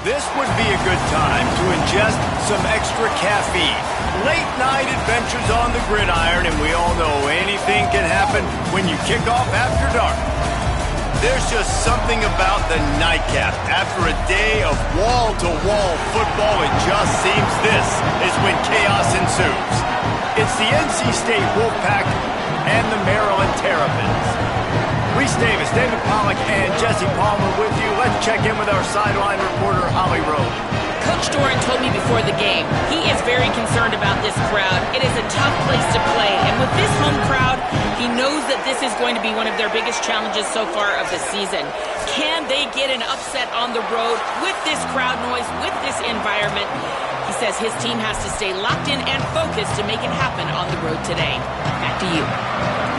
This would be a good time to ingest some extra caffeine. Late night adventures on the gridiron, and we all know anything can happen when you kick off after dark. There's just something about the nightcap. After a day of wall-to-wall football, it just seems this is when chaos ensues. It's the NC State Wolfpack and the Maryland Terrapins. Reese Davis, David Pollack, and Jesse Palmer with you. Let's check in with our sideline reporter, Holly Rowe. Coach Doran told me before the game, he is very concerned about this crowd. It is a tough place to play, and with this home crowd, he knows that this is going to be one of their biggest challenges so far of the season. Can they get an upset on the road with this crowd noise, with this environment? He says his team has to stay locked in and focused to make it happen on the road today. Back to you.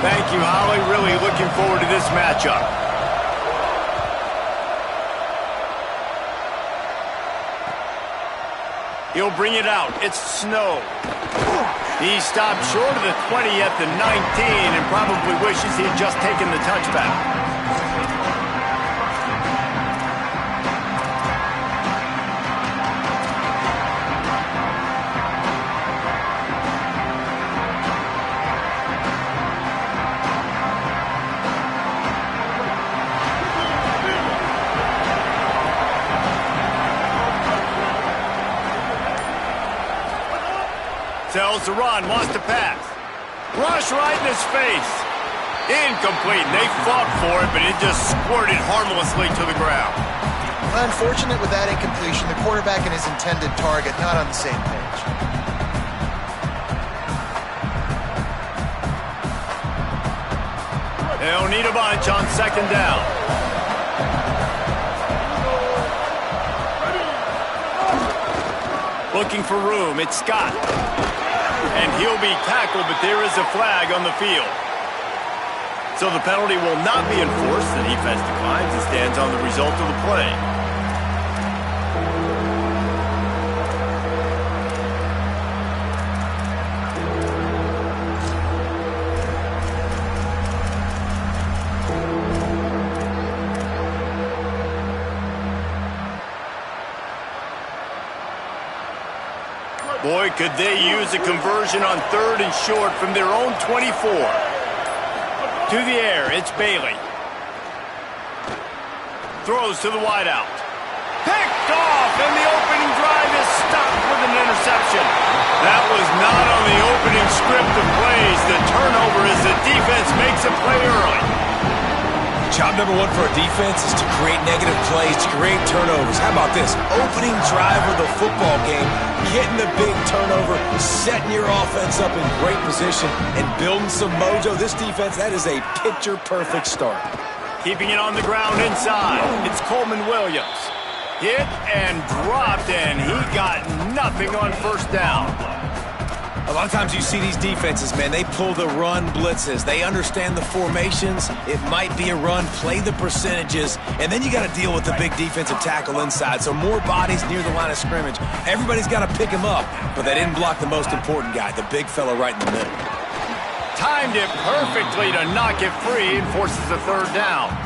Thank you, Holly. Really looking forward to this matchup. He'll bring it out. It's Snow. He stopped short of the 20 at the 19 and probably wishes he had just taken the touchback. Tells to run, wants to pass. Rush right in his face. Incomplete. They fought for it, but it just squirted harmlessly to the ground. Unfortunate with that incompletion. The quarterback and his intended target not on the same page. They'll need a bunch on second down. Looking for room. It's Scott. And he'll be tackled, but there is a flag on the field. So the penalty will not be enforced. The defense declines and stands on the result of the play. Boy, could they use a conversion on 3rd and short from their own 24. To the air, it's Bailey. Throws to the wideout. Picked off, and the opening drive is stopped with an interception. That was not on the opening script of plays. The turnover as the defense makes a play early. Job number one for a defense is to create negative plays, to create turnovers. How about this? Opening drive of the football game, getting the big turnover, setting your offense up in great position, and building some mojo. This defense, that is a picture-perfect start. Keeping it on the ground inside. It's Coleman Williams. Hit and dropped, and he got nothing on first down. A lot of times you see these defenses, man, they pull the run blitzes. They understand the formations. It might be a run, play the percentages, and then you got to deal with the big defensive tackle inside. So more bodies near the line of scrimmage. Everybody's got to pick him up, but they didn't block the most important guy, the big fella right in the middle. Timed it perfectly to knock it free and forces a 3rd down.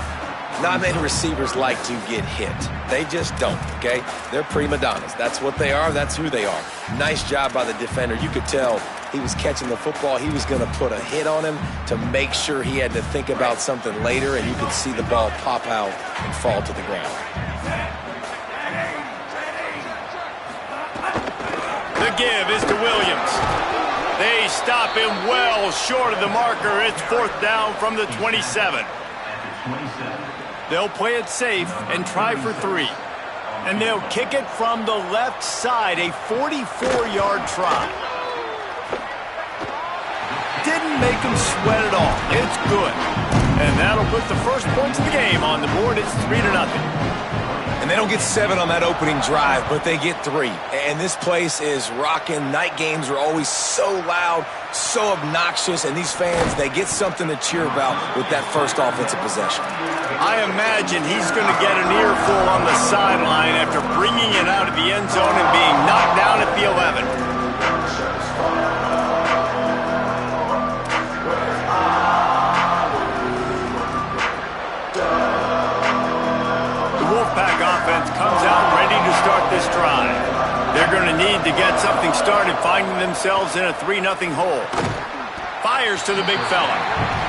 Not many receivers like to get hit. They just don't, okay? They're prima donnas. That's what they are. That's who they are. Nice job by the defender. You could tell he was catching the football. He was going to put a hit on him to make sure he had to think about something later, and you could see the ball pop out and fall to the ground. The give is to Williams. They stop him well short of the marker. It's 4th down from the 27. They'll play it safe and try for 3. And they'll kick it from the left side, a 44-yard try. Didn't make him sweat at all. It's good. And that'll put the first points of the game on the board. It's 3-0. And they don't get 7 on that opening drive, but they get 3. And this place is rocking. Night games are always so loud, so obnoxious, and these fans, they get something to cheer about with that first offensive possession. I imagine he's going to get an earful on the sideline after bringing it out of the end zone and being knocked down at the 11. The Wolfpack offense comes out ready to to start this drive. They're going to need to get something started, finding themselves in a 3-0 hole. Fires to the big fella.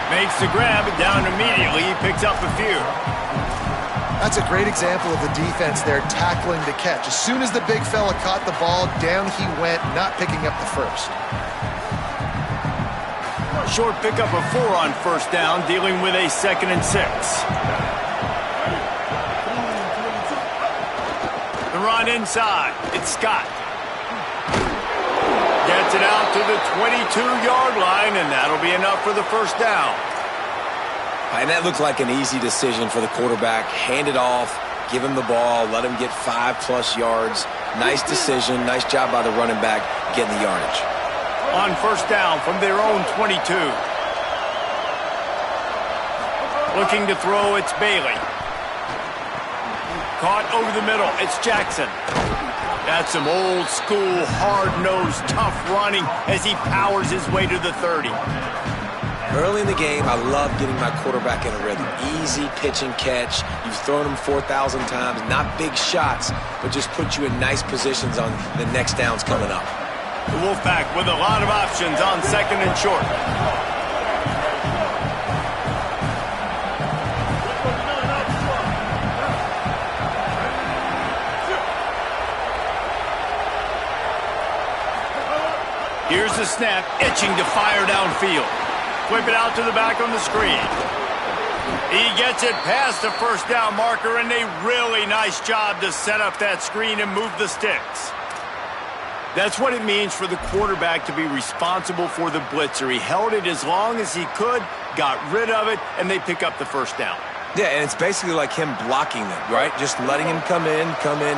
Makes the grab, and down immediately. He picks up a few. That's a great example of the defense there tackling the catch. As soon as the big fella caught the ball, down he went, not picking up the first. Short pickup of 4 on first down, dealing with a 2nd and 6. The run inside. It's Scott. Gets it out to the 22-yard line, and that'll be enough for the first down. And that looked like an easy decision for the quarterback. Hand it off, give him the ball, let him get 5+ yards. Nice decision. Nice job by the running back getting the yardage. On first down from their own 22. Looking to throw, it's Bailey. Caught over the middle, it's Jackson. That's some old school, hard-nosed, tough running as he powers his way to the 30. Early in the game, I love getting my quarterback in a rhythm. Easy pitch and catch. You've thrown him 4,000 times. Not big shots, but just put you in nice positions on the next downs coming up. The Wolfpack with a lot of options on 2nd and short. Here's the snap, itching to fire downfield. Whip it out to the back on the screen. He gets it past the first down marker, and a really nice job to set up that screen and move the sticks. That's what it means for the quarterback to be responsible for the blitzer. He held it as long as he could, got rid of it, and they pick up the first down. Yeah, and it's basically like him blocking them, right? Just letting him come in.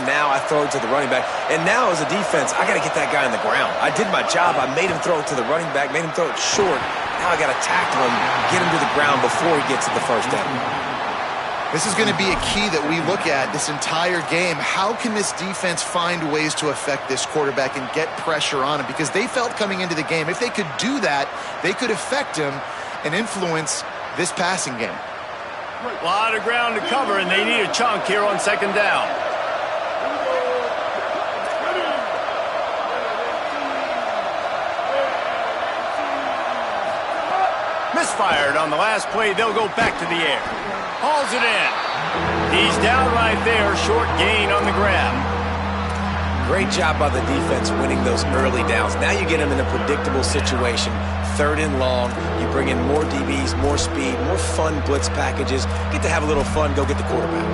Now I throw it to the running back. And now as a defense, I got to get that guy on the ground. I did my job. I made him throw it to the running back, made him throw it short. Now I got to tackle him, get him to the ground before he gets to the first down. This is going to be a key that we look at this entire game. How can this defense find ways to affect this quarterback and get pressure on him? Because they felt coming into the game, if they could do that, they could affect him and influence this passing game. A lot of ground to cover, and they need a chunk here on 2nd down. Misfired on the last play. They'll go back to the air. Hauls it in. He's down right there. Short gain on the grab. Great job by the defense winning those early downs. Now you get him in a predictable situation. 3rd and long. You bring in more DBs, more speed, more fun blitz packages. Get to have a little fun. Go get the quarterback.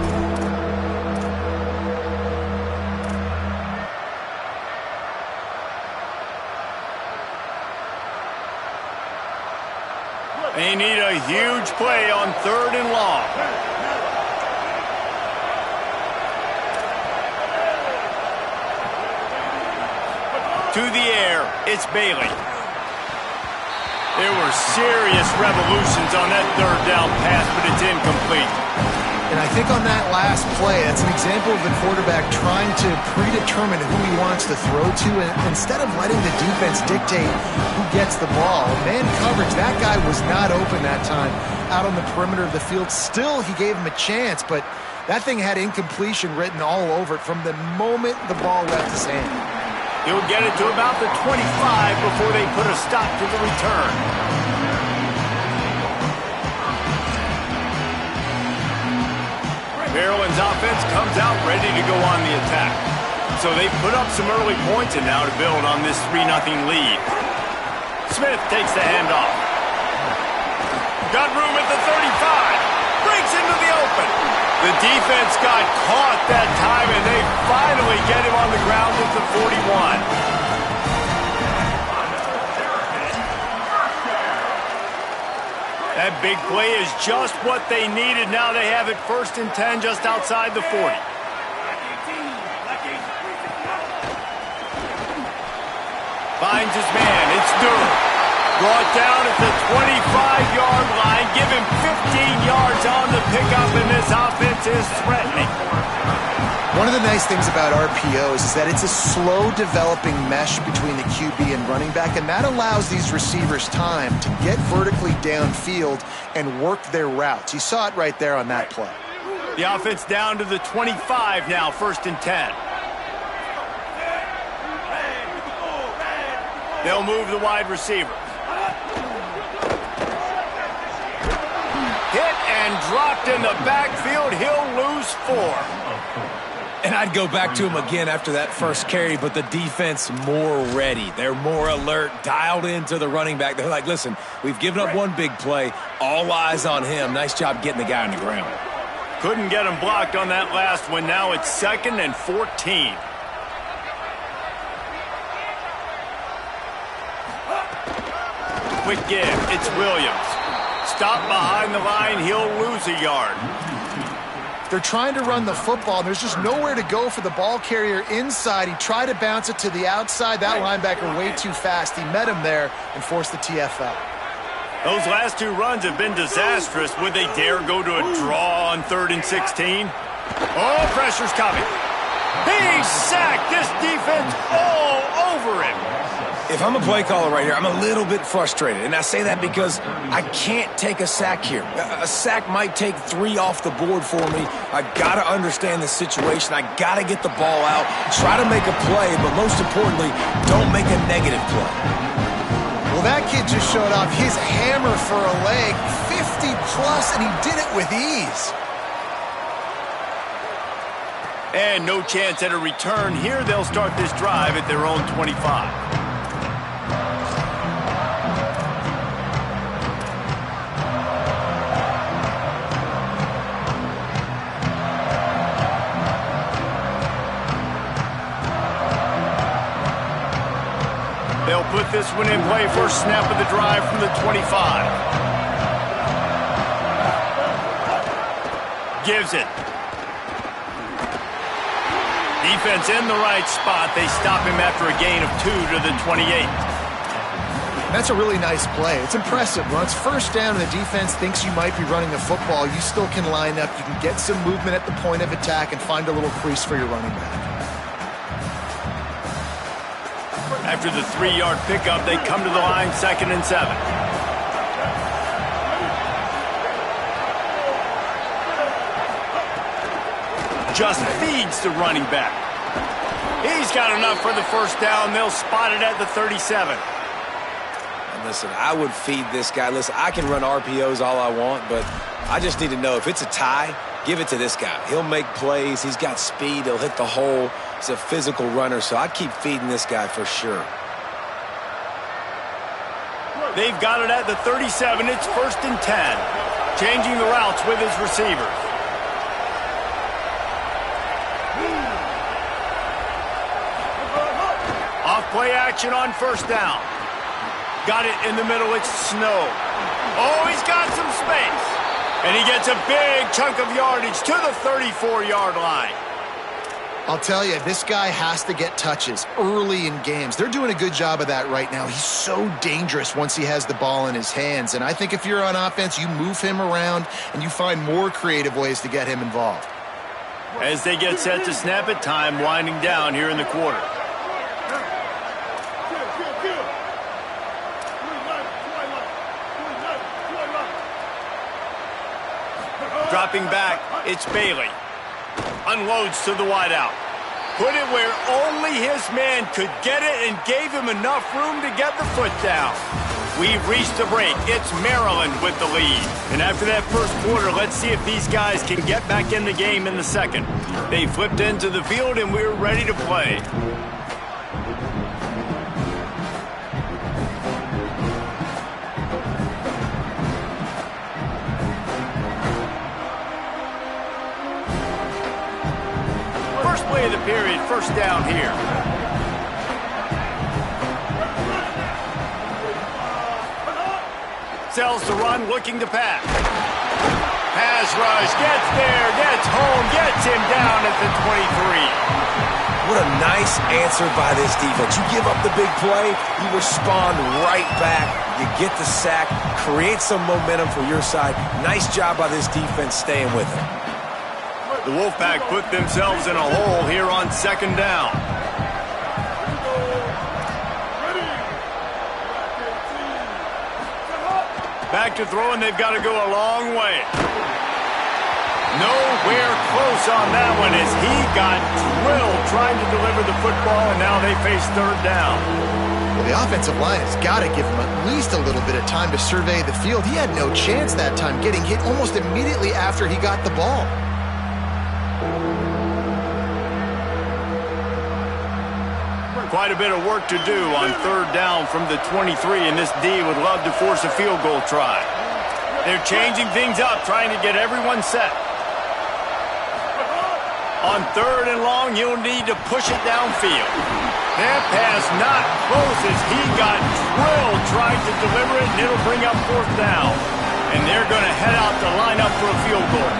They need a huge play on 3rd and long. To the air, it's Bailey. There were serious revolutions on that 3rd down pass, but it's incomplete. And I think on that last play, that's an example of the quarterback trying to predetermine who he wants to throw to, and instead of letting the defense dictate who gets the ball. Man coverage, that guy was not open that time out on the perimeter of the field. Still, he gave him a chance, but that thing had incompletion written all over it from the moment the ball left his hand. He'll get it to about the 25 before they put a stop to the return. Maryland's offense comes out ready to go on the attack. So they put up some early points and now to build on this 3-0 lead. Smith takes the handoff. Got room at the 35. Breaks into the open. The defense got caught that time, and they finally get him on the ground at the 41. That big play is just what they needed. Now they have it 1st and 10 just outside the 40. Finds his man. It's Durham. Brought down at the 25-yard line. Give him 15 yards on the pickup, and this offense is threatening. One of the nice things about RPOs is that it's a slow-developing mesh between the QB and running back, and that allows these receivers time to get vertically downfield and work their routes. You saw it right there on that play. The offense down to the 25 now, 1st and 10. They'll move the wide receiver. Hit and dropped in the backfield. He'll lose 4. And I'd go back to him again after that first carry, but the defense more ready. They're more alert, dialed into the running back. They're like, listen, we've given up one big play. All eyes on him. Nice job getting the guy on the ground. Couldn't get him blocked on that last one. Now it's 2nd and 14. Quick give. It's Williams. Stop behind the line. He'll lose a yard. They're trying to run the football, and there's just nowhere to go for the ball carrier inside. He tried to bounce it to the outside. That linebacker way too fast. He met him there and forced the TFL. Those last 2 runs have been disastrous. Would they dare go to a draw on 3rd and 16? Oh, pressure's coming. He's sacked. This defense all over him. If I'm a play caller right here, I'm a little bit frustrated. And I say that because I can't take a sack here. A sack might take 3 off the board for me. I got to understand the situation. I got to get the ball out, try to make a play, but most importantly, don't make a negative play. Well, that kid just showed off his hammer for a leg, 50-plus, and he did it with ease. And no chance at a return here. They'll start this drive at their own 25. They'll put this one in play. First snap of the drive from the 25. Gives it. Defense in the right spot. They stop him after a gain of 2 to the 28. That's a really nice play. It's impressive. Once first down and the defense thinks you might be running the football, you still can line up. You can get some movement at the point of attack and find a little crease for your running back. After the 3-yard pickup, they come to the line 2nd and 7. Just feeds the running back. He's got enough for the first down. They'll spot it at the 37. And listen, I would feed this guy. Listen, I can run RPOs all I want, but I just need to know if it's a tie, give it to this guy. He'll make plays. He's got speed. He'll hit the hole. He's a physical runner, so I'd keep feeding this guy for sure. They've got it at the 37. It's 1st and 10. Changing the routes with his receivers. Off-play action on first down. Got it in the middle. It's Snow. Oh, he's got some space. And he gets a big chunk of yardage to the 34-yard line. I'll tell you, this guy has to get touches early in games. They're doing a good job of that right now. He's so dangerous once he has the ball in his hands. And I think if you're on offense, you move him around and you find more creative ways to get him involved. As they get set to snap it, time winding down here in the quarter. Dropping back, it's Bailey. Unloads to the wideout. Put it where only his man could get it and gave him enough room to get the foot down. We've reached the break. It's Maryland with the lead. And after that first quarter, let's see if these guys can get back in the game in the second. They flipped into the field and we're ready to play. Play of the period, first down here. Sells the run, looking to pass. Pass rush, gets there, gets home, gets him down at the 23. What a nice answer by this defense. You give up the big play, you respond right back. You get the sack, create some momentum for your side. Nice job by this defense staying with it. The Wolfpack put themselves in a hole here on second down. Back to throw, and they've got to go a long way. Nowhere close on that one as he got drilled trying to deliver the football, and now they face third down. Well, the offensive line has got to give him at least a little bit of time to survey the field. He had no chance that time, getting hit almost immediately after he got the ball. Quite a bit of work to do on third down from the 23, and this D would love to force a field goal try. They're changing things up, trying to get everyone set. On third and long, you'll need to push it downfield. That pass not close as he got drilled trying to deliver it, and it'll bring up fourth down. And they're going to head out to line up for a field goal.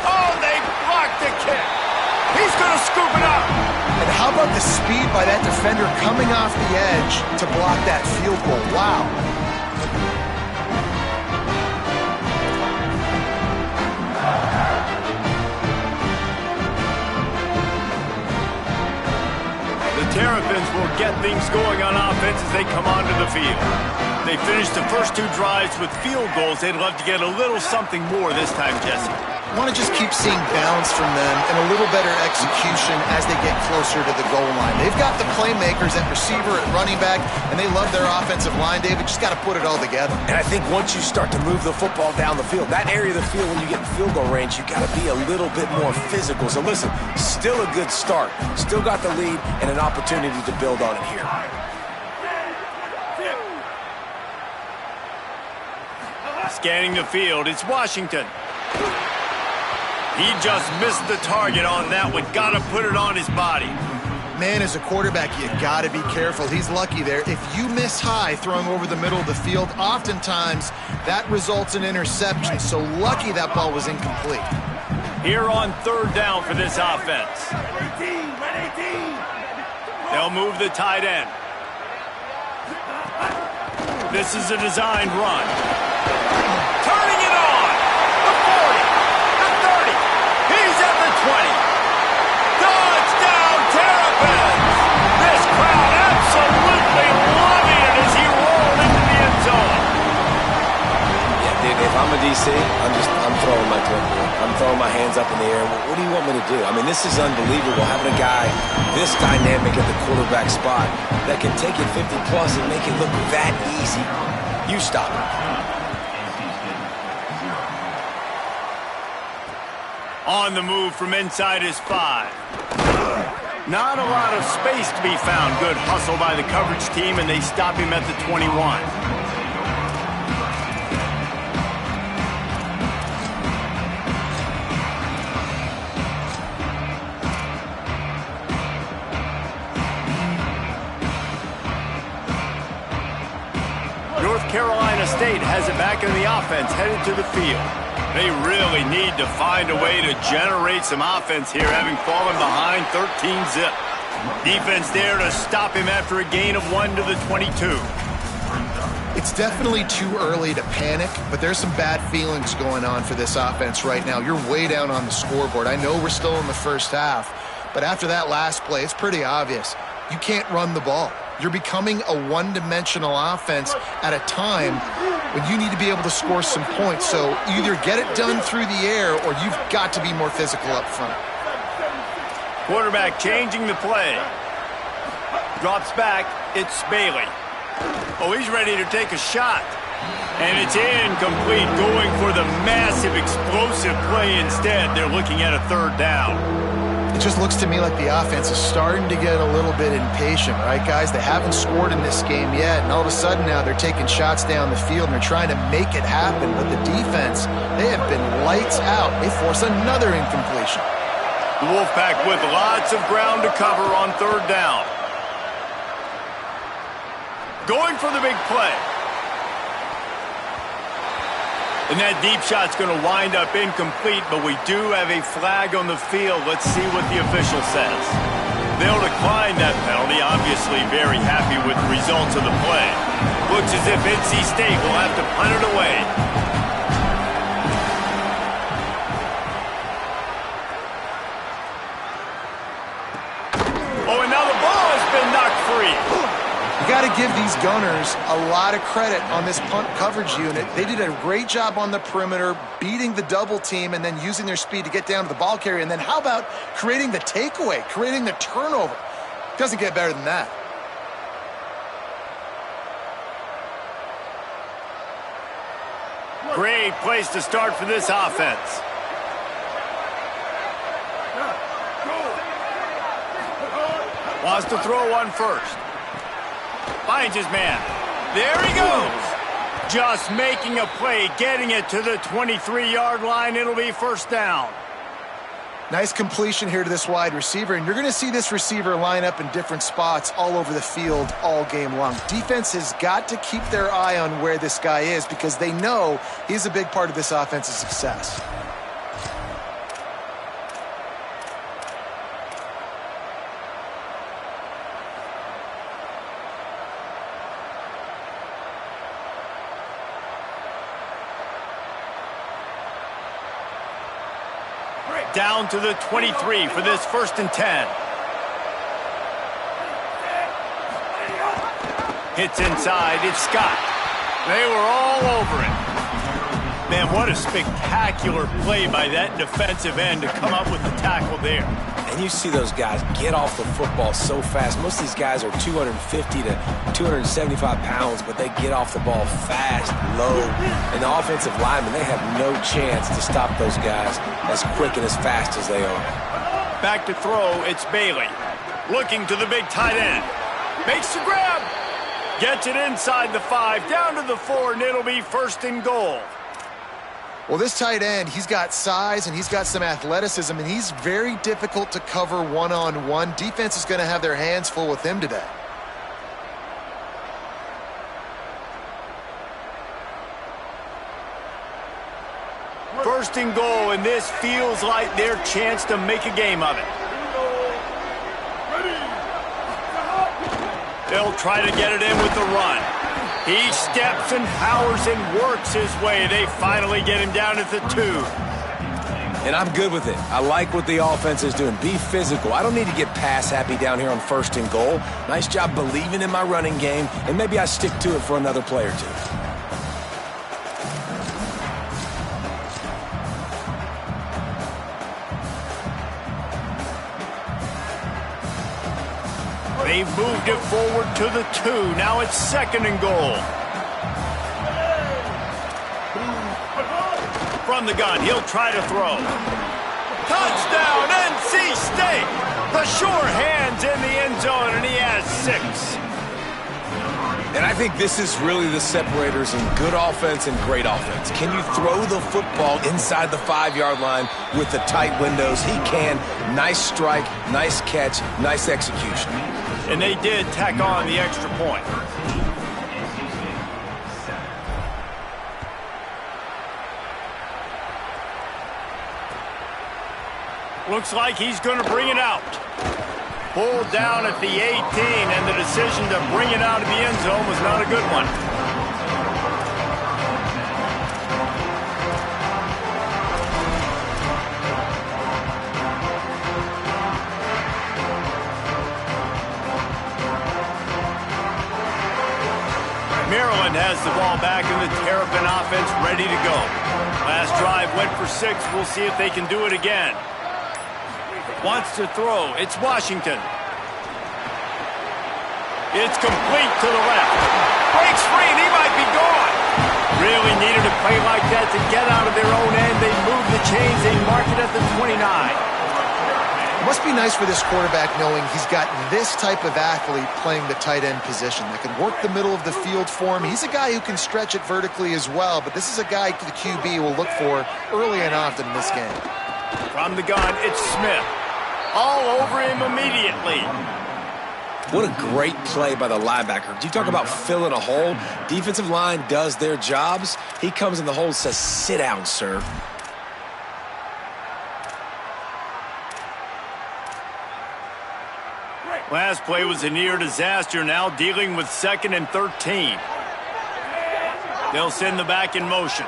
Oh, they blocked the kick. He's going to scoop it up. And how about the speed by that defender coming off the edge to block that field goal? Wow. Terrapins will get things going on offense as they come onto the field. They finished the first two drives with field goals. They'd love to get a little something more this time, Jesse. I want to just keep seeing balance from them and a little better execution as they get closer to the goal line. They've got the playmakers at receiver, at running back, and they love their offensive line, David. Just got to put it all together. And I think once you start to move the football down the field, that area of the field when you get in field goal range, you got to be a little bit more physical. So listen, still a good start. Still got the lead and an opportunity to build on it here. Scanning the field, it's Washington. He just missed the target on that one. Got to put it on his body. Man, as a quarterback, you got to be careful. He's lucky there. If you miss high throwing over the middle of the field, oftentimes that results in interception. So lucky that ball was incomplete. Here on third down for this offense. They'll move the tight end. This is a designed run. Turning it on. The 40. The 30. He's at the 20. Touchdown, Terrapins. This crowd absolutely loving it as he rolled into the end zone. Yeah, dude, if I'm a DC, I'm throwing my I'm throwing my hands up in the air. What do you want me to do? I mean, this is unbelievable. Having a guy this dynamic at the quarterback spot that can take it 50-plus and make it look that easy. You stop it. On the move from inside his 5. Not a lot of space to be found. Good hustle by the coverage team, and they stop him at the 21. North Carolina State has it back in the offense, headed to the field. They really need to find a way to generate some offense here, having fallen behind 13-zip. Defense there to stop him after a gain of 1 to the 22. It's definitely too early to panic, but there's some bad feelings going on for this offense right now. You're way down on the scoreboard. I know we're still in the first half, but after that last play, it's pretty obvious. You can't run the ball. You're becoming a one-dimensional offense at a time when you need to be able to score some points. So either get it done through the air or you've got to be more physical up front. Quarterback changing the play. Drops back. It's Bailey. Oh, he's ready to take a shot. And it's incomplete, going for the massive, explosive play instead. They're looking at a third down. It just looks to me like the offense is starting to get a little bit impatient, right, guys? They haven't scored in this game yet, and all of a sudden now they're taking shots down the field and they're trying to make it happen. But the defense, they have been lights out. They force another incompletion. The Wolfpack with lots of ground to cover on third down. Going for the big play. And that deep shot's going to wind up incomplete, but we do have a flag on the field. Let's see what the official says. They'll decline that penalty, obviously very happy with the results of the play. Looks as if NC State will have to punt it away. Oh, and now the ball has been knocked free. You got to give these Gunners a lot of credit on this punt coverage unit. They did a great job on the perimeter, beating the double team and then using their speed to get down to the ball carrier. And then how about creating the takeaway, creating the turnover? Doesn't get better than that. Great place to start for this offense. Wants to throw one first. Finds his man. There he goes. Just making a play, getting it to the 23-yard line. It'll be first down. Nice completion here to this wide receiver, and you're going to see this receiver line up in different spots all over the field all game long. Defense has got to keep their eye on where this guy is because they know he's a big part of this offense's success. Down to the 23 for this 1st and 10. Hits inside. It's Scott. They were all over it. Man, what a spectacular play by that defensive end to come up with the tackle there. And you see those guys get off the football so fast. Most of these guys are 250 to 275 pounds, but they get off the ball fast, low. And the offensive linemen, they have no chance to stop those guys as quick and as fast as they are. Back to throw, it's Bailey. Looking to the big tight end. Makes the grab. Gets it inside the 5, down to the 4, and it'll be 1st and goal. Well, this tight end, he's got size and he's got some athleticism, and he's very difficult to cover one-on-one. Defense is going to have their hands full with him today. First and goal, and this feels like their chance to make a game of it. They'll try to get it in with the run. He steps and powers and works his way. They finally get him down at the 2. And I'm good with it. I like what the offense is doing. Be physical. I don't need to get pass happy down here on 1st and goal. Nice job believing in my running game, and maybe I stick to it for another play or 2. They've moved it forward to the 2. Now it's 2nd and goal. From the gun, he'll try to throw. Touchdown, NC State! The sure hands in the end zone, and he has 6. And I think this is really the separators in good offense and great offense. Can you throw the football inside the 5-yard line with the tight windows? He can. Nice strike, nice catch, nice execution. And they did tack on the extra point. Looks like he's going to bring it out. Pulled down at the 18, and the decision to bring it out of the end zone was not a good one. Maryland has the ball back in the Terrapin offense, ready to go. Last drive went for 6. We'll see if they can do it again. Wants to throw. It's Washington. It's complete to the left. Breaks free, and he might be gone. Really needed a play like that to get out of their own end. They move the chains. They mark it at the 29. It must be nice for this quarterback knowing he's got this type of athlete playing the tight end position that can work the middle of the field for him. He's a guy who can stretch it vertically as well, but this is a guy the QB will look for early and often in this game. From the gun, it's Smith. All over him immediately. What a great play by the linebacker. You talk about filling a hole. Defensive line does their jobs. He comes in the hole and says, "Sit down, sir." Last play was a near disaster, now dealing with 2nd and 13. They'll send the back in motion.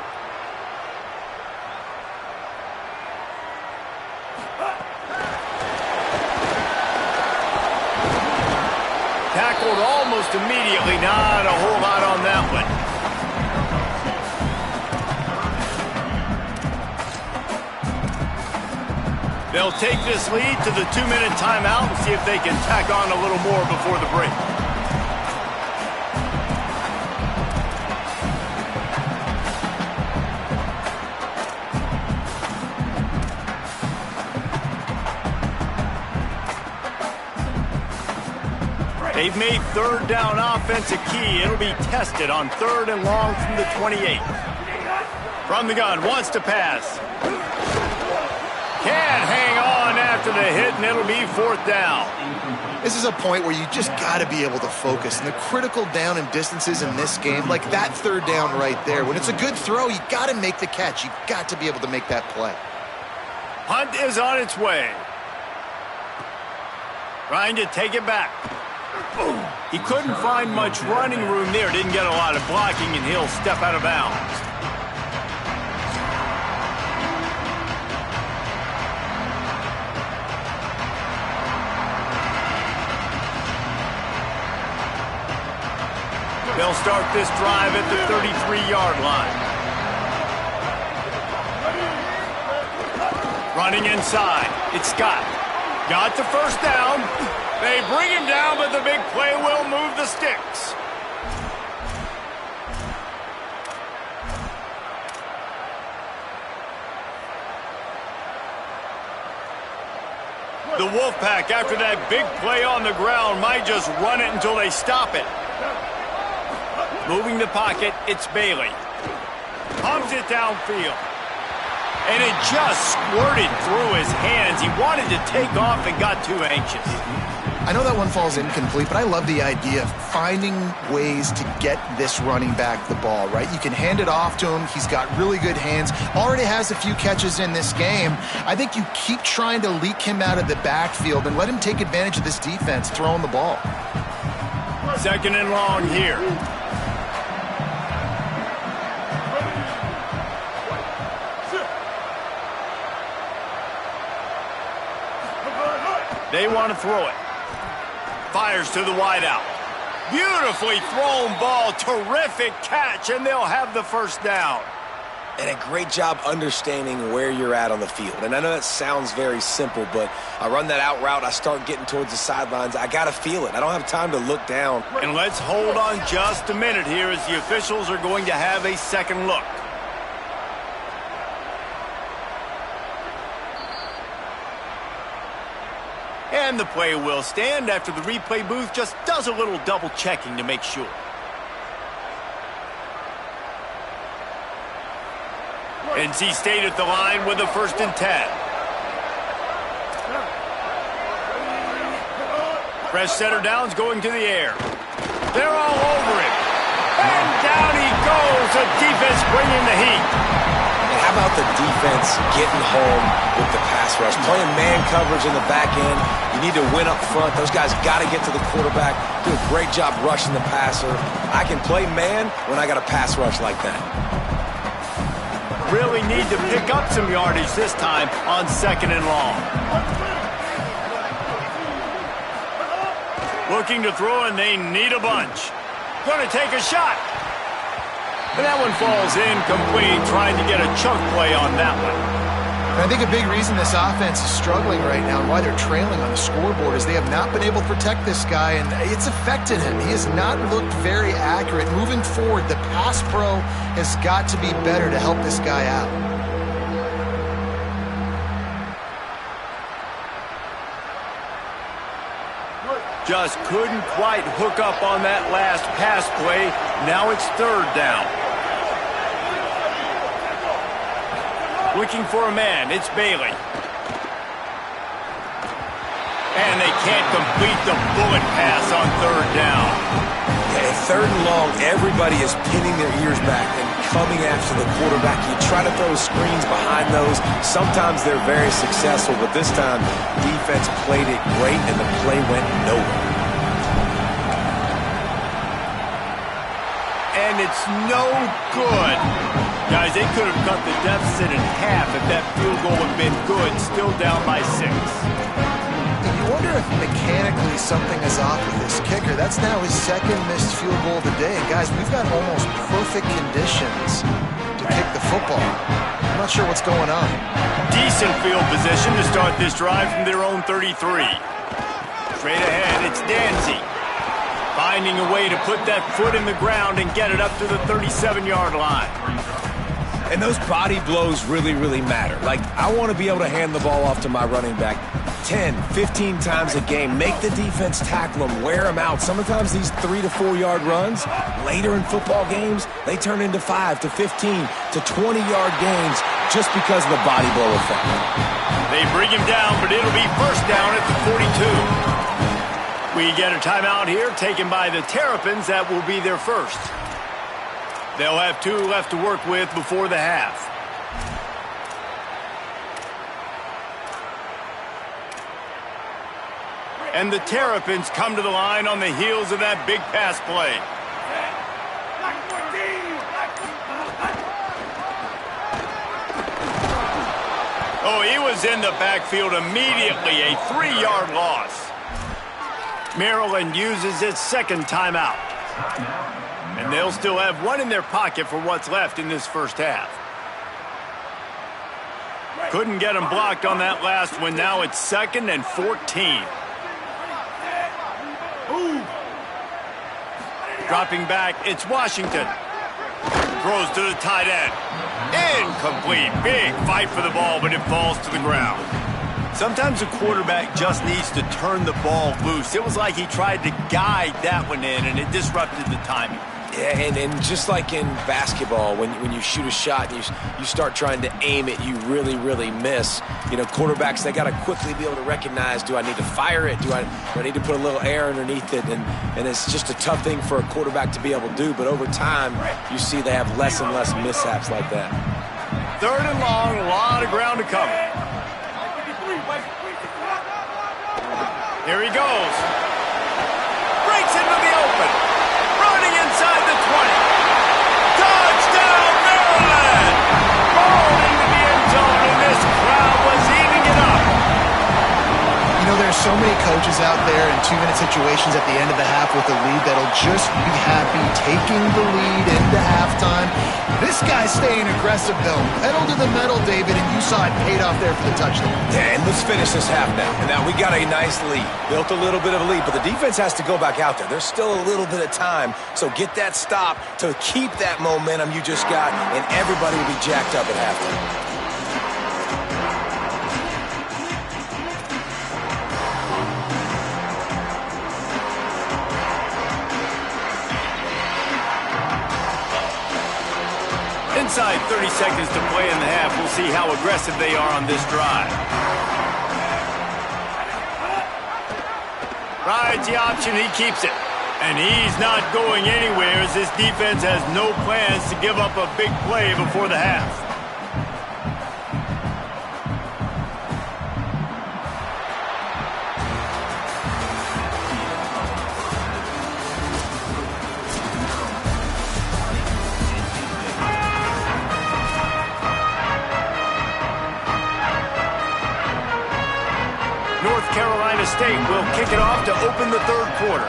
Tackled almost almost immediately. Not a whole lot on that one. They'll take this lead to the 2-minute timeout and see if they can tack on a little more before the break. They've made third down offense a key. It'll be tested on 3rd and long from the 28. From the gun, wants to pass. Can't hang on after the hit, and it'll be 4th down. This is a point where you just got to be able to focus. And the critical down and distances in this game, like that 3rd down right there, when it's a good throw, you got to make the catch. You got to be able to make that play. Punt is on its way. Trying to take it back. He couldn't find much running room there. Didn't get a lot of blocking, and he'll step out of bounds. They'll start this drive at the 33-yard line. Running inside. It's Scott. Got the first down. They bring him down, but the big play will move the sticks. The Wolfpack, after that big play on the ground, might just run it until they stop it. Moving the pocket, it's Bailey. Pumps it downfield. And it just squirted through his hands. He wanted to take off and got too anxious. I know that one falls incomplete, but I love the idea of finding ways to get this running back the ball, right? You can hand it off to him. He's got really good hands. Already has a few catches in this game. I think you keep trying to leak him out of the backfield and let him take advantage of this defense throwing the ball. 2nd and long here. They want to throw it. Fires to the wideout. Beautifully thrown ball. Terrific catch, and they'll have the first down. And a great job understanding where you're at on the field. And I know that sounds very simple, but I run that out route, I start getting towards the sidelines. I got to feel it. I don't have time to look down. And let's hold on just a minute here as the officials are going to have a second look. And the play will stand after the replay booth just does a little double checking to make sure. NC State at the line with a 1st and 10. Fresh setter downs going to the air. They're all over him. And down he goes. The defense bringing the heat. How about the defense getting home with the pass rush? Playing man coverage in the back end. You need to win up front. Those guys got to get to the quarterback. Do a great job rushing the passer. I can play man when I got a pass rush like that. Really need to pick up some yardage this time on 2nd and long. Looking to throw, and they need a bunch. Going to take a shot. And that one falls incomplete, trying to get a chunk play on that one. And I think a big reason this offense is struggling right now and why they're trailing on the scoreboard is they have not been able to protect this guy, and it's affected him. He has not looked very accurate. Moving forward, the pass pro has got to be better to help this guy out. Just couldn't quite hook up on that last pass play. Now it's 3rd down. Looking for a man, it's Bailey. And they can't complete the bullet pass on 3rd down. Yeah, 3rd and long, everybody is pinning their ears back and coming after the quarterback. You try to throw screens behind those. Sometimes they're very successful, but this time, defense played it great and the play went nowhere. And it's no good. Guys, they could have cut the deficit in half if that field goal had been good. Still down by 6. You wonder wonder if mechanically something is off with this kicker. That's now his second missed field goal of the day. And guys, we've got almost perfect conditions to kick the football. I'm not sure what's going on. Decent field position to start this drive from their own 33. Straight ahead, it's Danzy. Finding a way to put that foot in the ground and get it up to the 37-yard line. And those body blows really, really matter. Like, I want to be able to hand the ball off to my running back 10, 15 times a game. Make the defense tackle them, wear them out. Sometimes these 3 to 4 yard runs, later in football games, they turn into 5 to 15 to 20-yard gains just because of the body blow effect. They bring him down, but it'll be first down at the 42. We get a timeout here taken by the Terrapins. That will be their first. They'll have 2 left to work with before the half. And the Terrapins come to the line on the heels of that big pass play. Oh, he was in the backfield immediately, a 3-yard loss. Maryland uses its second timeout. And they'll still have 1 in their pocket for what's left in this first half. Couldn't get them blocked on that last one. Now it's 2nd and 14. Dropping back, it's Washington. Throws to the tight end. Incomplete. Big fight for the ball, but it falls to the ground. Sometimes a quarterback just needs to turn the ball loose. It was like he tried to guide that one in, and it disrupted the timing. Yeah, and just like in basketball, when you shoot a shot and you start trying to aim it, you really, really miss. You know, quarterbacks, they got to quickly be able to recognize, do I need to fire it? Do I need to put a little air underneath it? And it's just a tough thing for a quarterback to be able to do. But over time, you see they have less and less mishaps like that. 3rd and long, a lot of ground to cover. Here he goes. Breaks into the open. Running inside the 20. Touchdown, Maryland! Ball into the end zone, and this crowd was eating it up. You know, there's so many coaches out there in 2-minute situations at the end of the half with the lead that'll just be happy taking the lead into halftime. This guy's staying aggressive, though. Pedal to the metal, David, and you saw it paid off there for the touchdown. Yeah, and let's finish this half now. And now we got a nice lead. Built a little bit of a lead, but the defense has to go back out there. There's still a little bit of time, so get that stop to keep that momentum you just got, and everybody will be jacked up at halftime. Inside 30 seconds to play in the half. We'll see how aggressive they are on this drive. Rides the option, he keeps it. And he's not going anywhere as this defense has no plans to give up a big play before the half. North Carolina State will kick it off to open the 3rd quarter.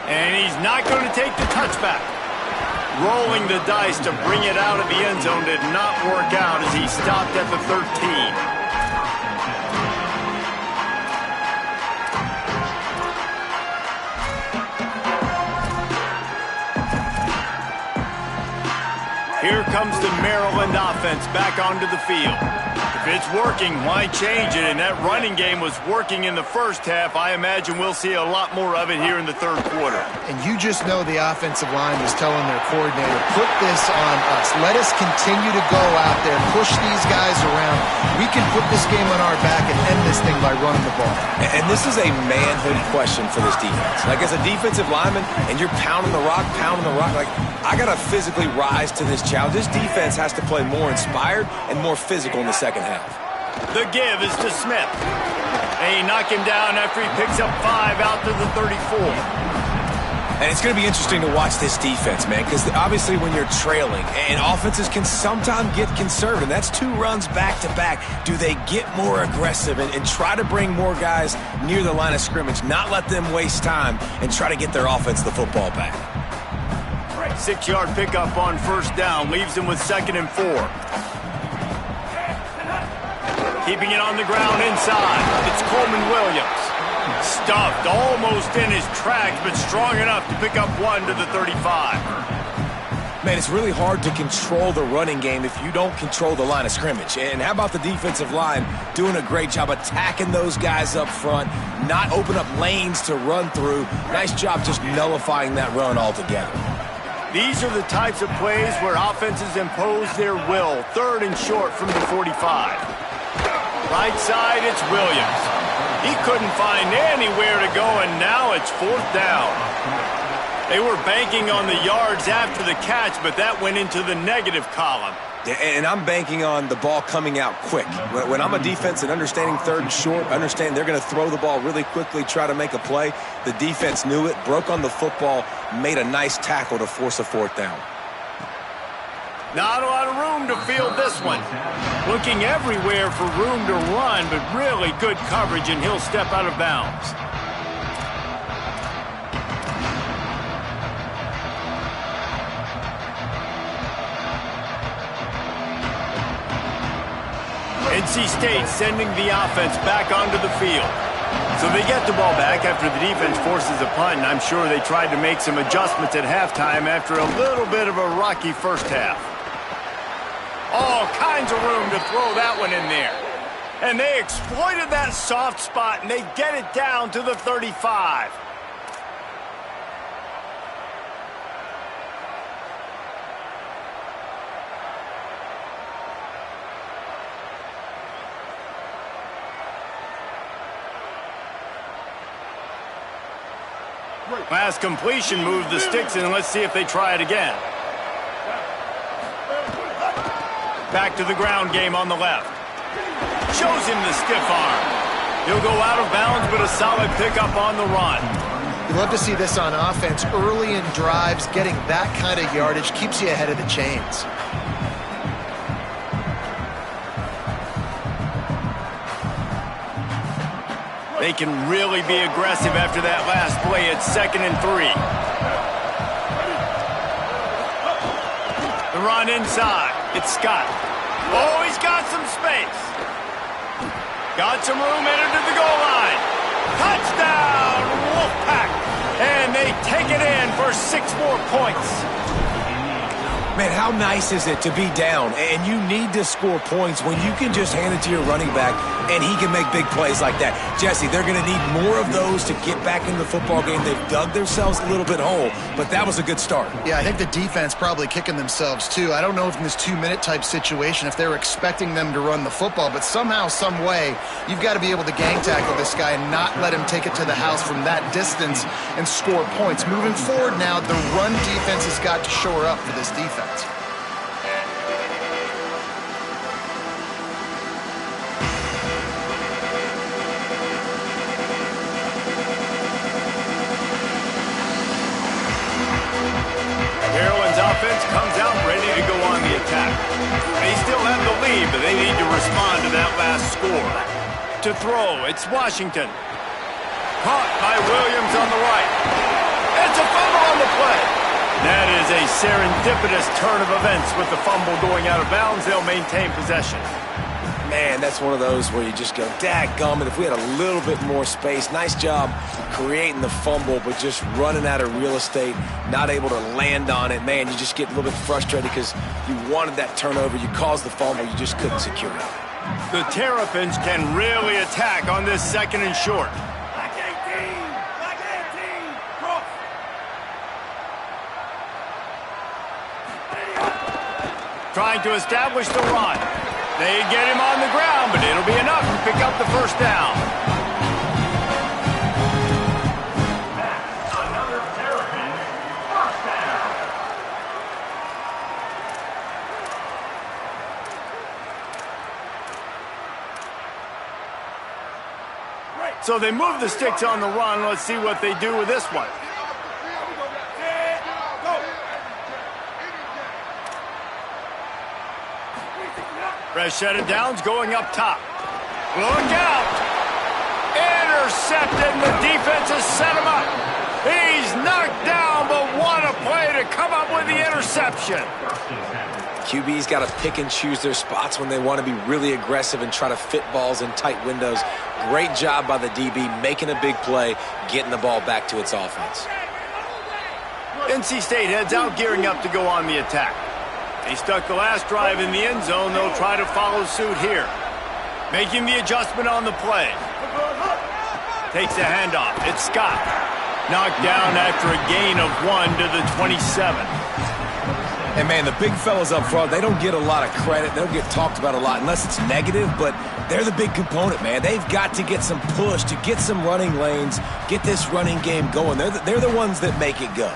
And he's not going to take the touchback. Rolling the dice to bring it out of the end zone did not work out as he stopped at the 13. Here comes the Maryland offense back onto the field. If it's working, why change it? And that running game was working in the first half. I imagine we'll see a lot more of it here in the 3rd quarter. And you just know the offensive line was telling their coordinator, put this on us. Let us continue to go out there, push these guys around. We can put this game on our back and end this thing by running the ball. And this is a manhood question for this defense. Like, as a defensive lineman, and you're pounding the rock, like, I got to physically rise to this challenge. This defense has to play more inspired and more physical in the second half. The give is to Smith. They knock him down after he picks up 5 out to the 34. And it's going to be interesting to watch this defense, man, because obviously when you're trailing, and offenses can sometimes get conservative. That's 2 runs back-to-back. Do they get more aggressive and try to bring more guys near the line of scrimmage, not let them waste time, and try to get their offense the football back? 6-yard pickup on first down leaves them with 2nd and 4. Keeping it on the ground inside. It's Coleman Williams. Stuffed almost in his tracks, but strong enough to pick up 1 to the 35. Man, it's really hard to control the running game if you don't control the line of scrimmage. And how about the defensive line doing a great job attacking those guys up front, not open up lanes to run through. Nice job just nullifying that run altogether. These are the types of plays where offenses impose their will. 3rd and short from the 45. Right side, it's Williams. He couldn't find anywhere to go, and now it's 4th down. They were banking on the yards after the catch, but that went into the negative column. And I'm banking on the ball coming out quick. When I'm a defense and understanding 3rd and short, understand they're going to throw the ball really quickly, try to make a play. The defense knew it, broke on the football, made a nice tackle to force a 4th down. Not a lot of room to field this one. Looking everywhere for room to run, but really good coverage, and he'll step out of bounds. NC State sending the offense back onto the field. So they get the ball back after the defense forces a punt, and I'm sure they tried to make some adjustments at halftime after a little bit of a rocky first half. All kinds of room to throw that one in there. And they exploited that soft spot, and they get it down to the 35. Pass completion, moved the sticks, and let's see if they try it again. Back to the ground game on the left. Shows him the stiff arm. He'll go out of bounds, but a solid pickup on the run. You love to see this on offense. Early in drives, getting that kind of yardage keeps you ahead of the chains. They can really be aggressive after that last play. It's 2nd and 3. The run inside. It's Scott. Oh, he's got some space. Got some room, entered to the goal line. Touchdown, Wolfpack. And they take it in for 6 more points. Man, how nice is it to be down and you need to score points when you can just hand it to your running back and he can make big plays like that. Jesse, they're going to need more of those to get back in the football game. They've dug themselves a little bit whole, but that was a good start. Yeah, I think the defense probably kicking themselves too. I don't know if in this 2-minute type situation if they're expecting them to run the football, but somehow, some way, you've got to be able to gang tackle this guy and not let him take it to the house from that distance and score points. Moving forward now, the run defense has got to shore up for this defense. Offense comes out ready to go on the attack. They still have the lead, but they need to respond to that last score. To throw, it's Washington. Caught by Williams on the right. It's a fumble on the play. That is a serendipitous turn of events. With the fumble going out of bounds, they'll maintain possession. Man, that's one of those where you just go, dadgummit, if we had a little bit more space. Nice job creating the fumble, but just running out of real estate, not able to land on it. Man, you just get a little bit frustrated because you wanted that turnover. You caused the fumble. You just couldn't secure it. The Terrapins can really attack on this 2nd and short. Trying to establish the run. They get him on the ground, but it'll be enough to pick up the first down. Another Terrapin first down. So they move the sticks on the run. Let's see what they do with this one. Fresh set of downs going up top. Look out! Intercepted, and the defense has set him up. He's knocked down, but what a play to come up with the interception. QB's got to pick and choose their spots when they want to be really aggressive and try to fit balls in tight windows. Great job by the DB making a big play, getting the ball back to its offense. NC State heads out, gearing up to go on the attack. They stuck the last drive in the end zone. They'll try to follow suit here. Making the adjustment on the play. Takes a handoff. It's Scott. Knocked down after a gain of 1 to the 27. And, man, the big fellas up front, they don't get a lot of credit. They don't get talked about a lot unless it's negative, but they're the big component, man. They've got to get some push, to get some running lanes, get this running game going. They're the ones that make it go.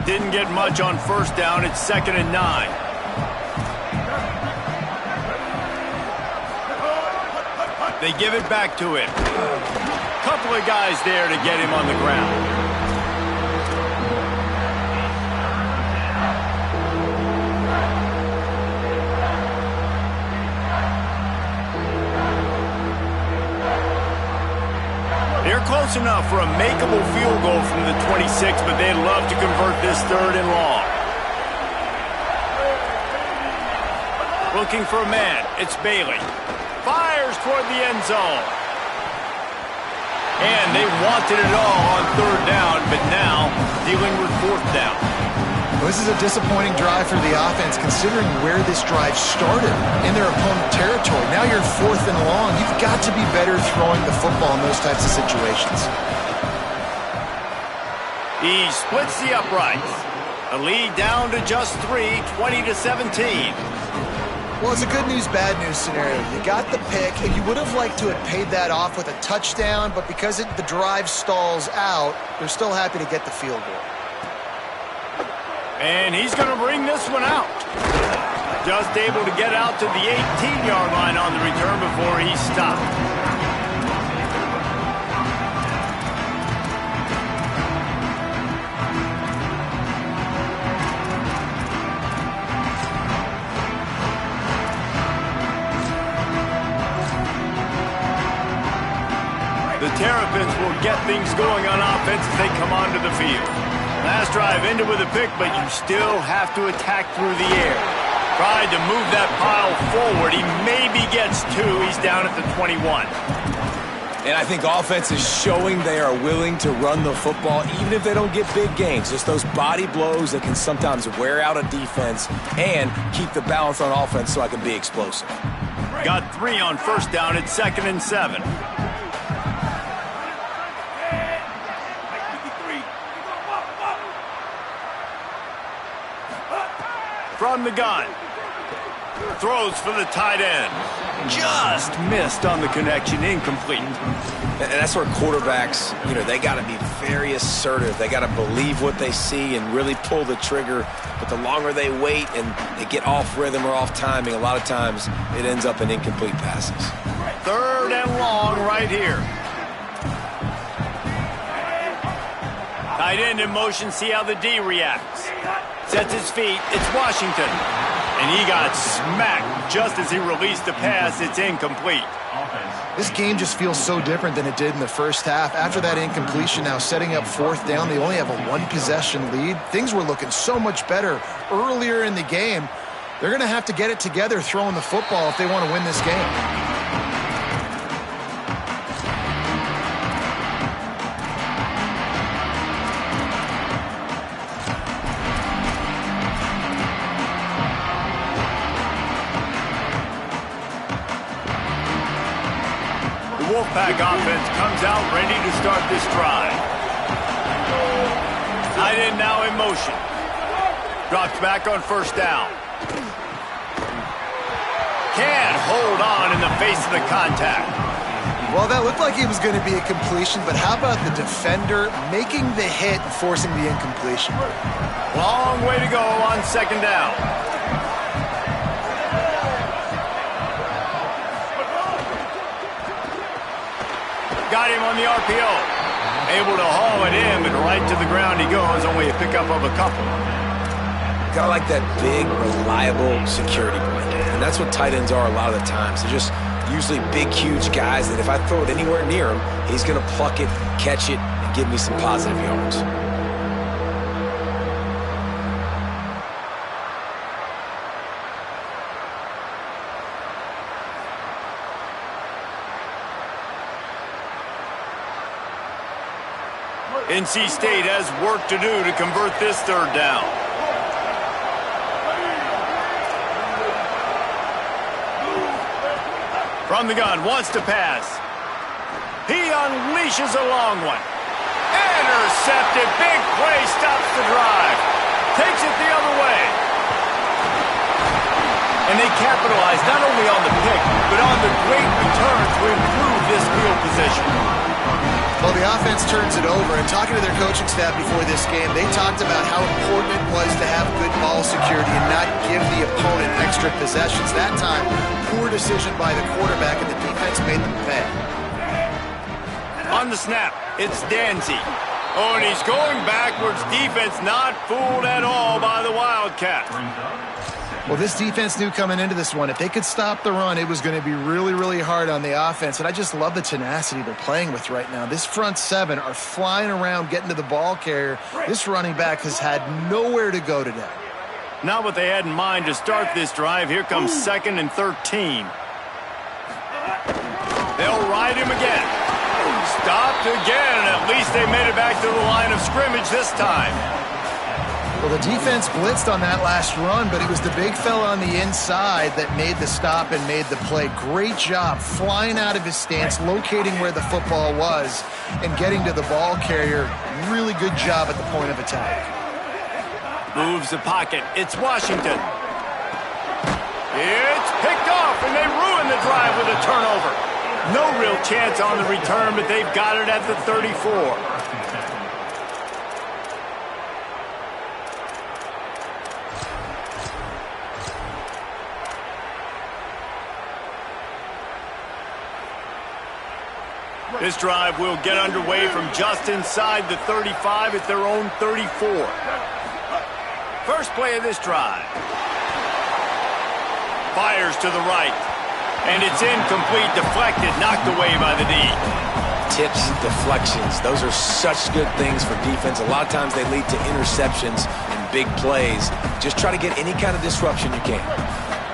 Didn't get much on first down. It's 2nd and 9. They give it back to him. Couple of guys there to get him on the ground. They're close enough for a makeable field goal from the 26, but they'd love to convert this 3rd and long. Looking for a man. It's Bailey. Fires toward the end zone. And they wanted it all on 3rd down, but now dealing with 4th down. Well, this is a disappointing drive for the offense, considering where this drive started in their opponent territory. Now you're 4th and long. You've got to be better throwing the football in those types of situations. He splits the uprights. A lead down to just 3, 20 to 17. Well, it's a good news, bad news scenario. You got the pick, and you would have liked to have paid that off with a touchdown, but because the drive stalls out, they're still happy to get the field goal. And he's going to bring this one out. Just able to get out to the 18-yard line on the return before he stopped. The Terrapins will get things going on offense as they come onto the field. Last drive ended with a pick, but you still have to attack through the air. Tried to move that pile forward. He maybe gets 2. He's down at the 21. And I think offense is showing they are willing to run the football, even if they don't get big gains. Just those body blows that can sometimes wear out a defense and keep the balance on offense so I can be explosive. Got 3 on first down. It's 2nd and 7. From the gun. Throws for the tight end. Just missed on the connection. Incomplete. And that's where quarterbacks, they got to be very assertive. They got to believe what they see and really pull the trigger. But the longer they wait and they get off rhythm or off timing, a lot of times it ends up in incomplete passes. 3rd and long right here. Tight end in motion. See how the D reacts. Sets his feet. It's Washington. And he got smacked just as he released the pass. It's incomplete. This game just feels so different than it did in the first half. After that incompletion, now setting up 4th down, they only have a 1-possession lead. Things were looking so much better earlier in the game. They're going to have to get it together throwing the football if they want to win this game. Wolfpack offense comes out ready to start this drive. Tight end now in motion. Drops back on first down. Can't hold on in the face of the contact. Well, that looked like it was going to be a completion, but how about the defender making the hit and forcing the incompletion? Long way to go on 2nd down. Got him on the RPO. Able to haul it in, but right to the ground he goes. Only a pickup of a couple. Kind of like that big, reliable security blanket. And that's what tight ends are a lot of the times. They're just usually big, huge guys that if I throw it anywhere near him, he's going to pluck it, catch it, and give me some positive yards. NC State has work to do to convert this third down. From the gun, wants to pass. He unleashes a long one. Intercepted. Big play, stops the drive. Takes it the other way. And they capitalize not only on the pick, but on the great return to improve this field position. Well, the offense turns it over, and talking to their coaching staff before this game, they talked about how important it was to have good ball security and not give the opponent extra possessions. That time, poor decision by the quarterback, and the defense made them pay. On the snap, it's Danzy. Oh, and he's going backwards. Defense not fooled at all by the Wildcats. Well, this defense knew coming into this one, if they could stop the run, it was going to be really, really hard on the offense. And I just love the tenacity they're playing with right now. This front seven are flying around, getting to the ball carrier. This running back has had nowhere to go today. Not what they had in mind to start this drive. Here comes 2nd and 13. They'll ride him again. Stopped again. At least they made it back to the line of scrimmage this time. Well, the defense blitzed on that last run, but it was the big fella on the inside that made the stop and made the play. Great job flying out of his stance, locating where the football was, and getting to the ball carrier. Really good job at the point of attack. Moves the pocket. It's Washington. It's picked off, and they ruin the drive with a turnover. No real chance on the return, but they've got it at the 34. This drive will get underway from just inside the 35 at their own 34. First play of this drive. Fires to the right. And it's incomplete, deflected, knocked away by the D. Tips, deflections, those are such good things for defense. A lot of times they lead to interceptions and big plays. Just try to get any kind of disruption you can.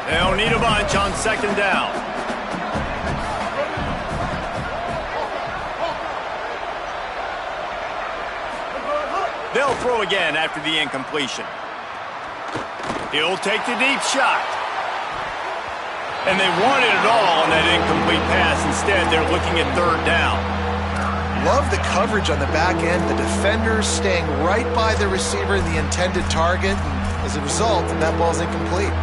They'll need a bunch on 2nd down. They'll throw again after the incompletion. He'll take the deep shot. And they wanted it all on that incomplete pass. Instead, they're looking at 3rd down. Love the coverage on the back end. The defenders staying right by the receiver, the intended target. And as a result, that ball's incomplete.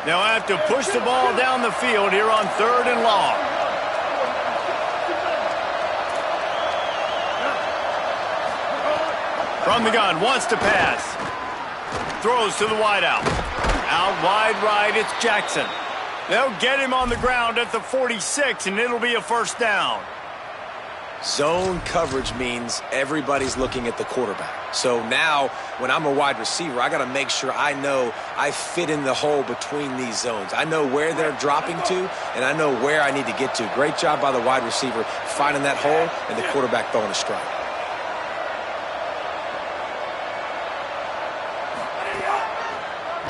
They'll have to push the ball down the field here on 3rd and long. From the gun, wants to pass. Throws to the wideout. Out wide right, it's Jackson. They'll get him on the ground at the 46, and it'll be a 1st down. Zone coverage means everybody's looking at the quarterback. So now, when I'm a wide receiver, I got to make sure I know I fit in the hole between these zones. I know where they're dropping to, and I know where I need to get to. Great job by the wide receiver finding that hole and the quarterback throwing a strike.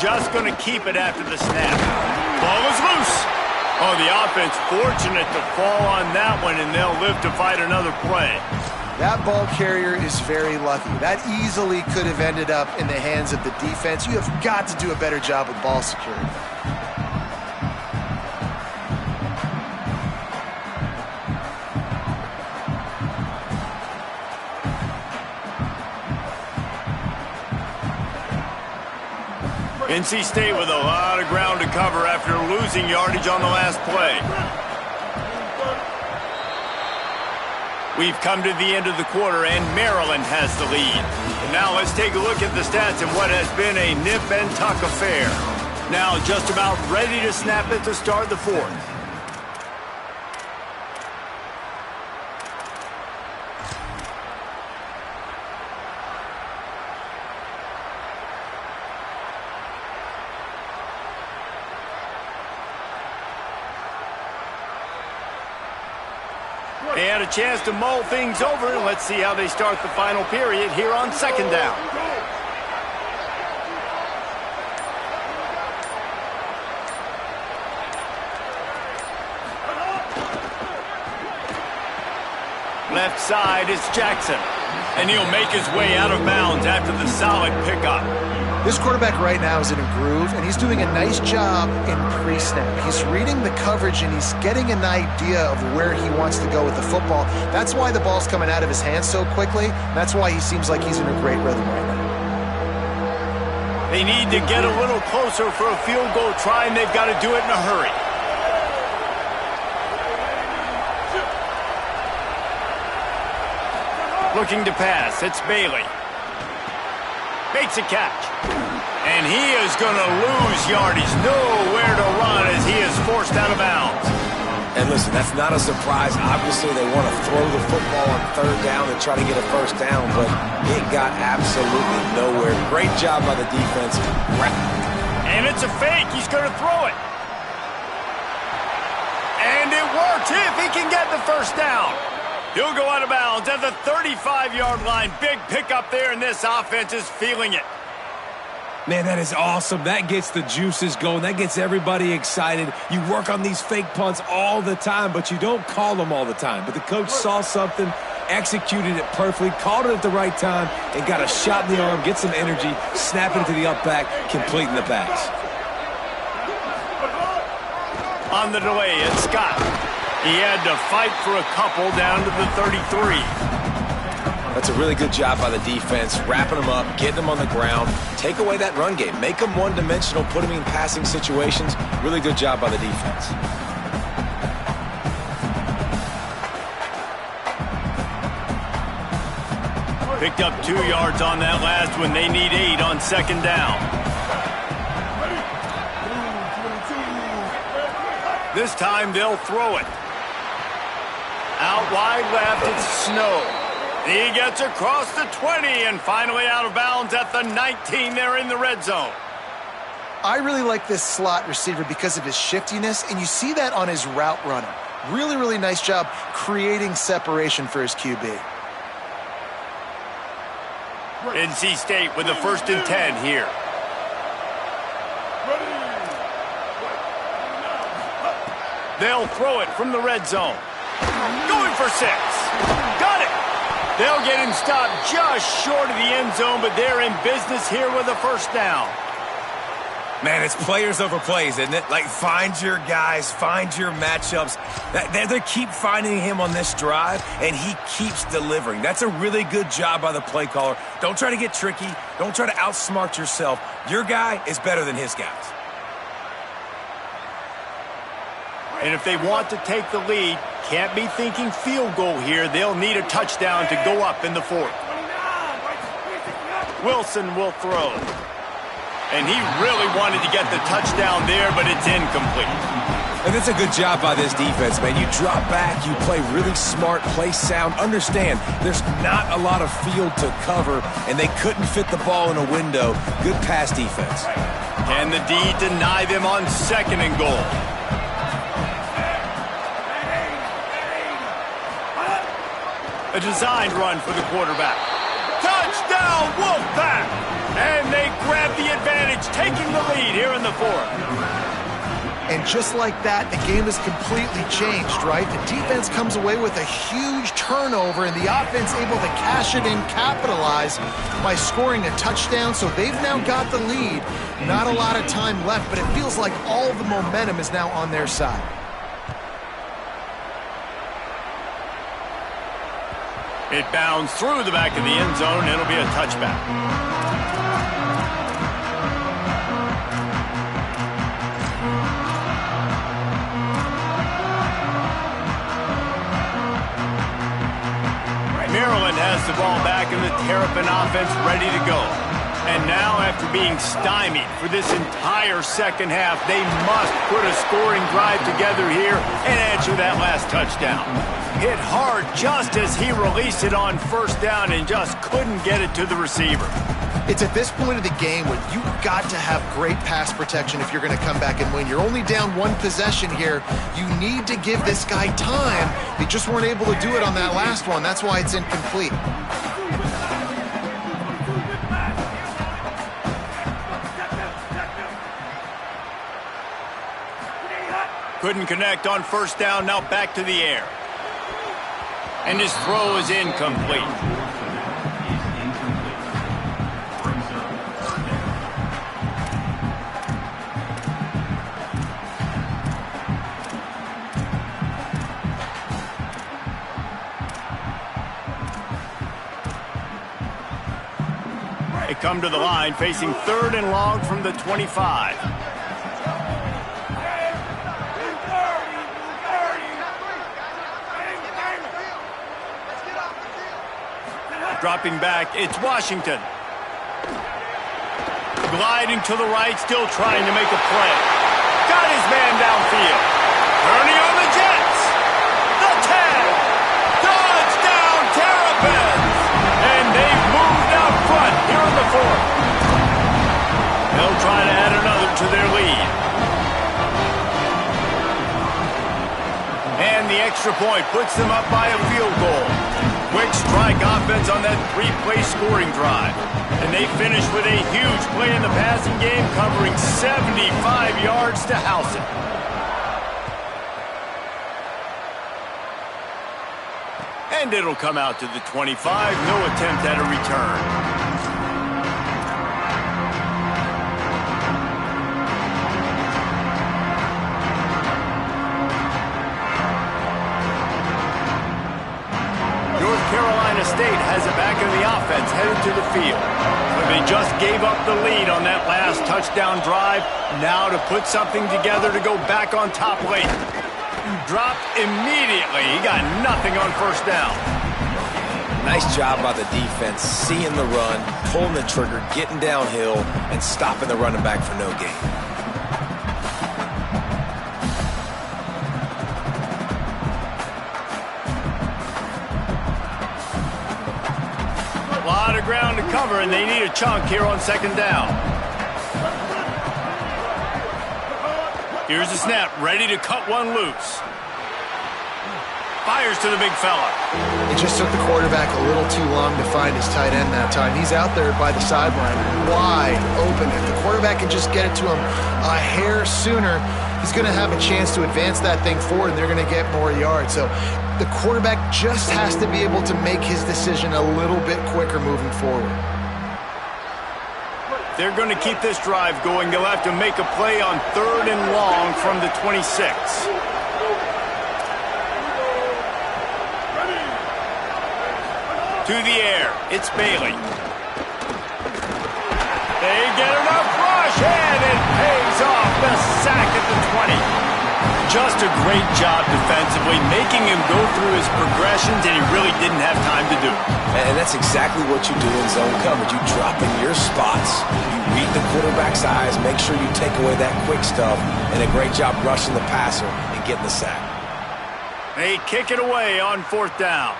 Just going to keep it after the snap. Ball is loose. Oh, the offense fortunate to fall on that one, and they'll live to fight another play. That ball carrier is very lucky. That easily could have ended up in the hands of the defense. You have got to do a better job with ball security. NC State with a lot of ground to cover after losing yardage on the last play. We've come to the end of the quarter, and Maryland has the lead. And now let's take a look at the stats in what has been a nip and tuck affair. Now just about ready to snap it to start the fourth. They had a chance to mull things over. Let's see how they start the final period here on second down. Left side is Jackson. And he'll make his way out of bounds after the solid pickup. This quarterback right now is in a groove, and he's doing a nice job in pre-snap. He's reading the coverage, and he's getting an idea of where he wants to go with the football. That's why the ball's coming out of his hands so quickly. That's why he seems like he's in a great rhythm right now. They need to get a little closer for a field goal try, and they've got to do it in a hurry. Looking to pass, it's Bailey. Makes a catch. And he is going to lose yardage. Nowhere to run as he is forced out of bounds. And listen, that's not a surprise. Obviously, they want to throw the football on third down and try to get a first down, but it got absolutely nowhere. Great job by the defense. And it's a fake. He's going to throw it. And it works if he can get the first down. He'll go out of bounds at the 35-yard line. Big pickup there, and this offense is feeling it. Man, that is awesome. That gets the juices going. That gets everybody excited. You work on these fake punts all the time, but you don't call them all the time. But the coach saw something, executed it perfectly, called it at the right time, and got a shot in the arm, get some energy, snap it into the up back, completing the pass. On the delay, it's Scott. He had to fight for a couple down to the 33. That's a really good job by the defense, wrapping them up, getting them on the ground, take away that run game, make them one-dimensional, put them in passing situations. Really good job by the defense. Picked up 2 yards on that last one. They need 8 on second down. This time they'll throw it. Out wide left, it's Snow. He gets across the 20 and finally out of bounds at the 19. They're in the red zone. I really like this slot receiver because of his shiftiness, and you see that on his route running. Really, really nice job creating separation for his QB. NC State with the 1st and 10 here. They'll throw it from the red zone. Going for 6. Got it. They'll get him stopped just short of the end zone, but they're in business here with a first down. Man, it's players over plays, isn't it? Like, find your guys, find your matchups. They keep finding him on this drive, and he keeps delivering. That's a really good job by the play caller. Don't try to get tricky. Don't try to outsmart yourself. Your guy is better than his guys. And if they want to take the lead, can't be thinking field goal here. They'll need a touchdown to go up in the 4th. Wilson will throw. And he really wanted to get the touchdown there, but it's incomplete. And that's a good job by this defense, man. You drop back, you play really smart, play sound. Understand, there's not a lot of field to cover, and they couldn't fit the ball in a window. Good pass defense. Can the D deny them on 2nd and goal? A designed run for the quarterback. Touchdown, Wolfpack! And they grab the advantage, taking the lead here in the 4th. And just like that, the game is completely changed, right? The defense comes away with a huge turnover, and the offense able to cash it in, capitalize by scoring a touchdown. So they've now got the lead. Not a lot of time left, but it feels like all the momentum is now on their side. It bounds through the back of the end zone. It'll be a touchback. Maryland has the ball back, and the Terrapin offense ready to go. And now, after being stymied for this entire second half, they must put a scoring drive together here and answer that last touchdown. Hit hard just as he released it on first down and just couldn't get it to the receiver. It's at this point of the game where you've got to have great pass protection if you're going to come back and win. You're only down one possession here. You need to give this guy time. They just weren't able to do it on that last one. That's why it's incomplete. Couldn't connect on first down, now back to the air. And his throw is incomplete. They come to the line facing 3rd and long from the 25. Dropping back, it's Washington. Gliding to the right, still trying to make a play. Got his man downfield. Turning on the Jets. The 10. Touchdown, Terrapins. And they've moved out front here in the 4th. They'll try to add another to their lead. And the extra point puts them up by a field goal. Quick strike offense on that 3-play scoring drive. And they finish with a huge play in the passing game, covering 75 yards to house it. And it'll come out to the 25. No attempt at a return. Carolina State has it back in the offense, headed to the field. But they just gave up the lead on that last touchdown drive. Now to put something together to go back on top late. Dropped immediately. He got nothing on first down. Nice job by the defense, seeing the run, pulling the trigger, getting downhill, and stopping the running back for no gain. Ground to cover, and they need a chunk here on second down. Here's the snap, ready to cut one loose. Fires to the big fella. It just took the quarterback a little too long to find his tight end that time. He's out there by the sideline, wide open. If the quarterback can just get it to him a hair sooner, he's going to have a chance to advance that thing forward, and they're going to get more yards. So the quarterback just has to be able to make his decision a little bit quicker moving forward. They're going to keep this drive going. They'll have to make a play on 3rd and long from the 26. To the air, it's Bailey. They get enough rush, and it pays off. The sack at the 20. Just a great job defensively, making him go through his progressions, and he really didn't have time to do it. And that's exactly what you do in zone coverage. You drop in your spots, you read the quarterback's eyes, make sure you take away that quick stuff, and a great job rushing the passer and getting the sack. They kick it away on 4th down.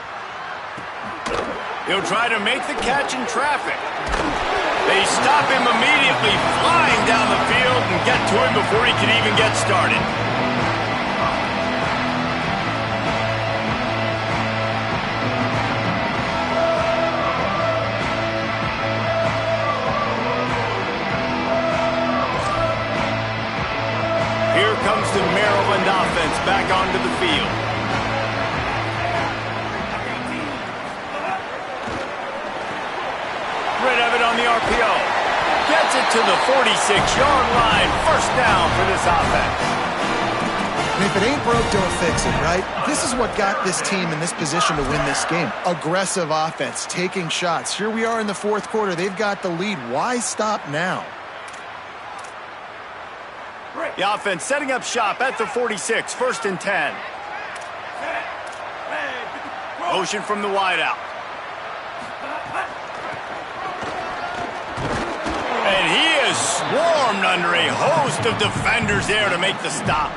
He'll try to make the catch in traffic. They stop him immediately, flying down the field, and get to him before he can even get started. Here comes the Maryland offense back onto the field. Rid of it on the RPO. Gets it to the 46-yard line. First down for this offense. And if it ain't broke, don't fix it, right? This is what got this team in this position to win this game. Aggressive offense, taking shots. Here we are in the 4th quarter. They've got the lead. Why stop now? The offense setting up shop at the 46, 1st and 10. Motion from the wideout. And he is swarmed under a host of defenders there to make the stop.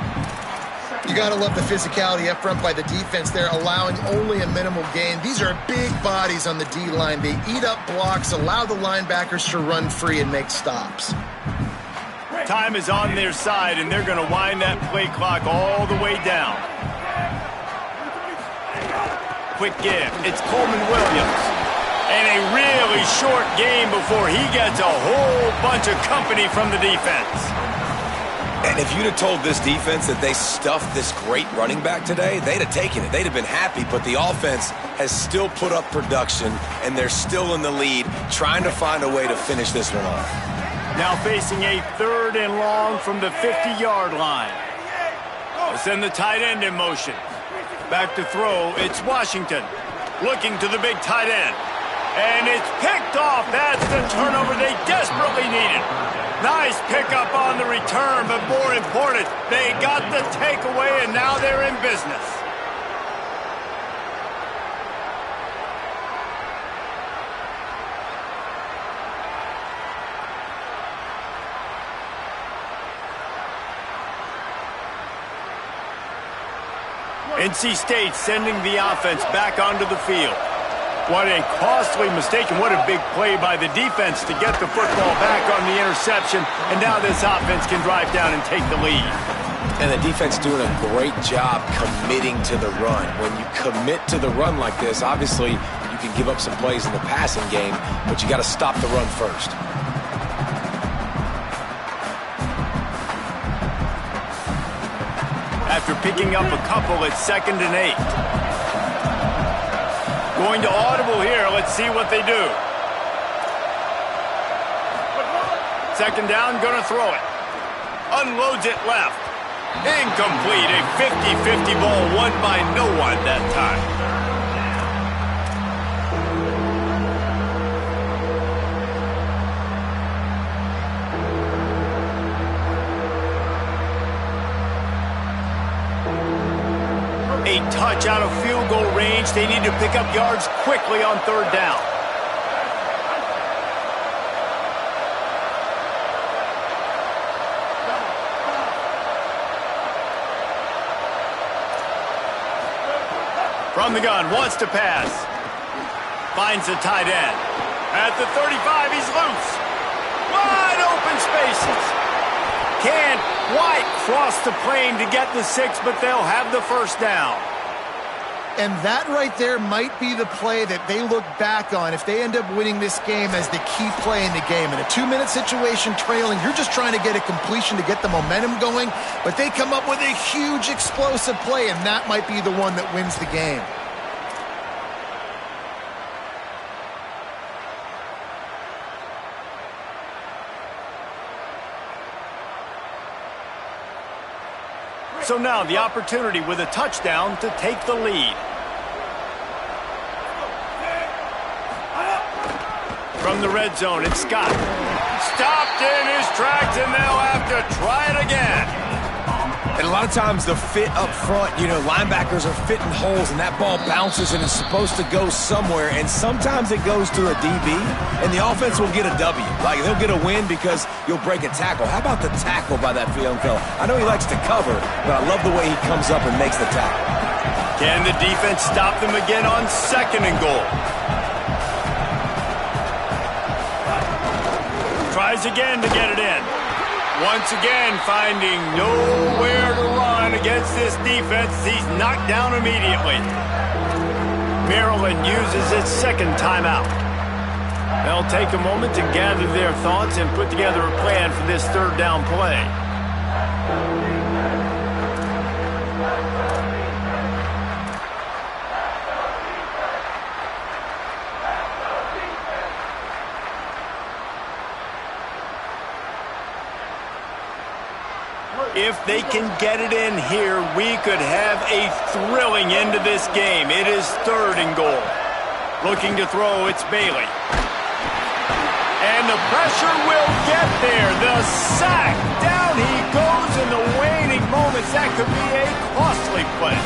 You got to love the physicality up front by the defense there, allowing only a minimal gain. These are big bodies on the D-line. They eat up blocks, allow the linebackers to run free and make stops. Time is on their side, and they're going to wind that play clock all the way down. Quick give. It's Coleman Williams. And a really short game before he gets a whole bunch of company from the defense. And if you'd have told this defense that they stuffed this great running back today, they'd have taken it. They'd have been happy, but the offense has still put up production, and they're still in the lead, trying to find a way to finish this one off. Now facing a 3rd and long from the 50-yard line. They send the tight end in motion. Back to throw, it's Washington. Looking to the big tight end. And it's picked off. That's the turnover they desperately needed. Nice pickup on the return, but more important, they got the takeaway, and now they're in business. NC State sending the offense back onto the field. What a costly mistake, and what a big play by the defense to get the football back on the interception, and now this offense can drive down and take the lead. And the defense doing a great job committing to the run. When you commit to the run like this, obviously you can give up some plays in the passing game, but you got to stop the run first. After picking up a couple, it's 2nd and 8. Going to audible here. Let's see what they do. 2nd down, gonna throw it. Unloads it left. Incomplete. A 50-50 ball won by no one that time. A touch out of field goal range. They need to pick up yards quickly on 3rd down. From the gun, wants to pass. Finds the tight end. At the 35, he's loose. Wide open spaces. Can't quite cross the plane to get the 6, but they'll have the 1st down. And that right there might be the play that they look back on if they end up winning this game as the key play in the game. In a 2-minute situation trailing, you're just trying to get a completion to get the momentum going, but they come up with a huge explosive play, and that might be the one that wins the game. So now the opportunity with a touchdown to take the lead. From the red zone, it's Scott. Stopped in his tracks, and they'll have to try it again. And a lot of times the fit up front, linebackers are fitting holes, and that ball bounces, and it's supposed to go somewhere, and sometimes it goes to a DB, and the offense will get a W. Like, they'll get a win because you'll break a tackle. How about the tackle by that young fella? I know he likes to cover, but I love the way he comes up and makes the tackle. Can the defense stop them again on 2nd and goal? Tries again to get it in. Once again, finding nowhere to run against this defense. He's knocked down immediately. Maryland uses its 2nd timeout. They'll take a moment to gather their thoughts and put together a plan for this 3rd down play. If they can get it in here, we could have a thrilling end to this game. It is 3rd and goal. Looking to throw, it's Bailey. And the pressure will get there. The sack. Down he goes in the waning moments. That could be a costly play.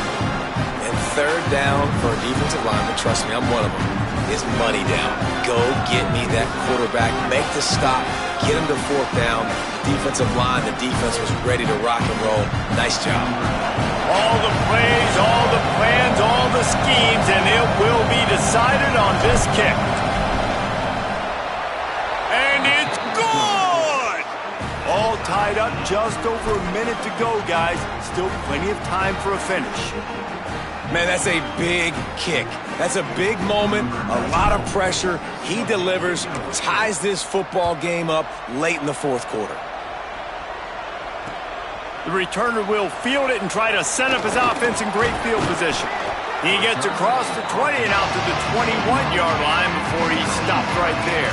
And third down for a defensive lineman, trust me, I'm one of them, is money down. Go get me that quarterback, make the stop, get him to fourth down. Defensive line, the defense was ready to rock and roll. Nice job. All the plays, all the plans, all the schemes, and it will be decided on this kick. And it's good! All tied up, just over a minute to go, guys. Still plenty of time for a finish. Man, that's a big kick. That's a big moment, a lot of pressure. He delivers, ties this football game up late in the fourth quarter. The returner will field it and try to set up his offense in great field position. He gets across the 20 and out to the 21-yard line before he stopped right there.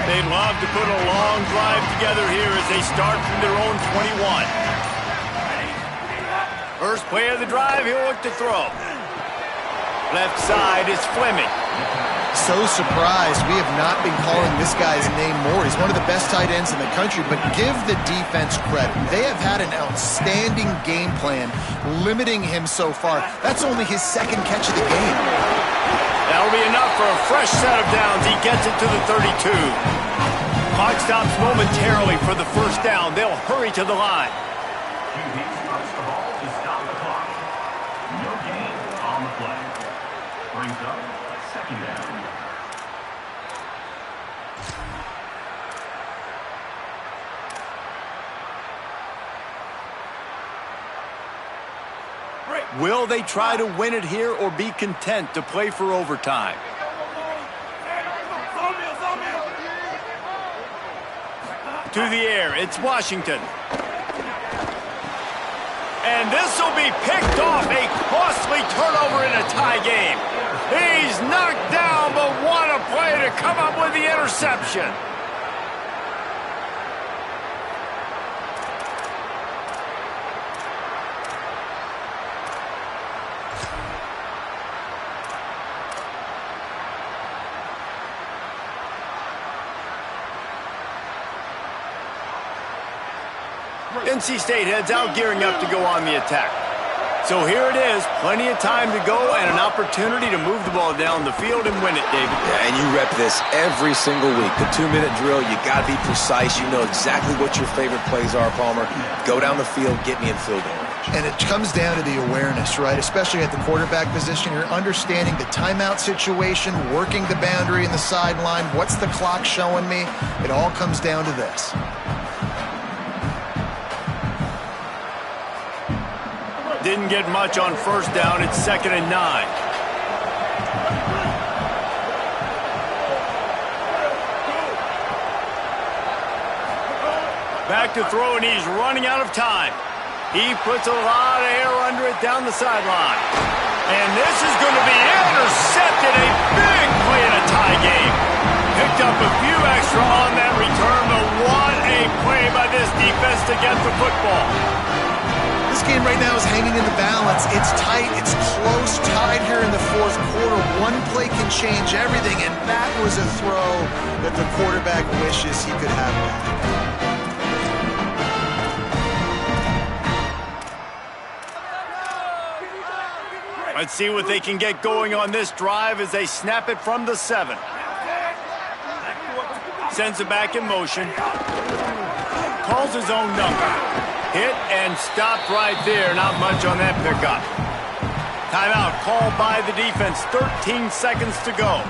They love to put a long drive together here as they start from their own 21. First play of the drive, he'll look to throw. Left side is Fleming. So surprised we have not been calling this guy's name more. He's one of the best tight ends in the country, but give the defense credit. They have had an outstanding game plan limiting him so far. That's only his second catch of the game. That'll be enough for a fresh set of downs. He gets it to the 32. Clock stops momentarily for the first down. They'll hurry to the line. Brings up second down. Will they try to win it here or be content to play for overtime? To the air, it's Washington. And this will be picked off, a costly turnover in a tie game. He's knocked down, but what a play to come up with the interception. NC State heads out, gearing up to go on the attack. So here it is, plenty of time to go and an opportunity to move the ball down the field and win it, David. Yeah, and you rep this every single week. The 2-minute drill, you got to be precise. You know exactly what your favorite plays are, Palmer. Go down the field, get me in field goal range. And it comes down to the awareness, right? Especially at the quarterback position. You're understanding the timeout situation, working the boundary and the sideline. What's the clock showing me? It all comes down to this. Didn't get much on first down. It's 2nd and 9. Back to throw, and he's running out of time. He puts a lot of air under it down the sideline. And this is going to be intercepted. A big play in a tie game. Picked up a few extra on that return, but what a play by this defense to get the football. This game right now is hanging in the balance. It's tight, it's close, tied here in the fourth quarter. One play can change everything, and that was a throw that the quarterback wishes he could have back. Let's see what they can get going on this drive as they snap it from the 7. Sends it back in motion. Calls his own number. Hit and stopped right there. Not much on that pickup. Timeout called by the defense. 13 seconds to go.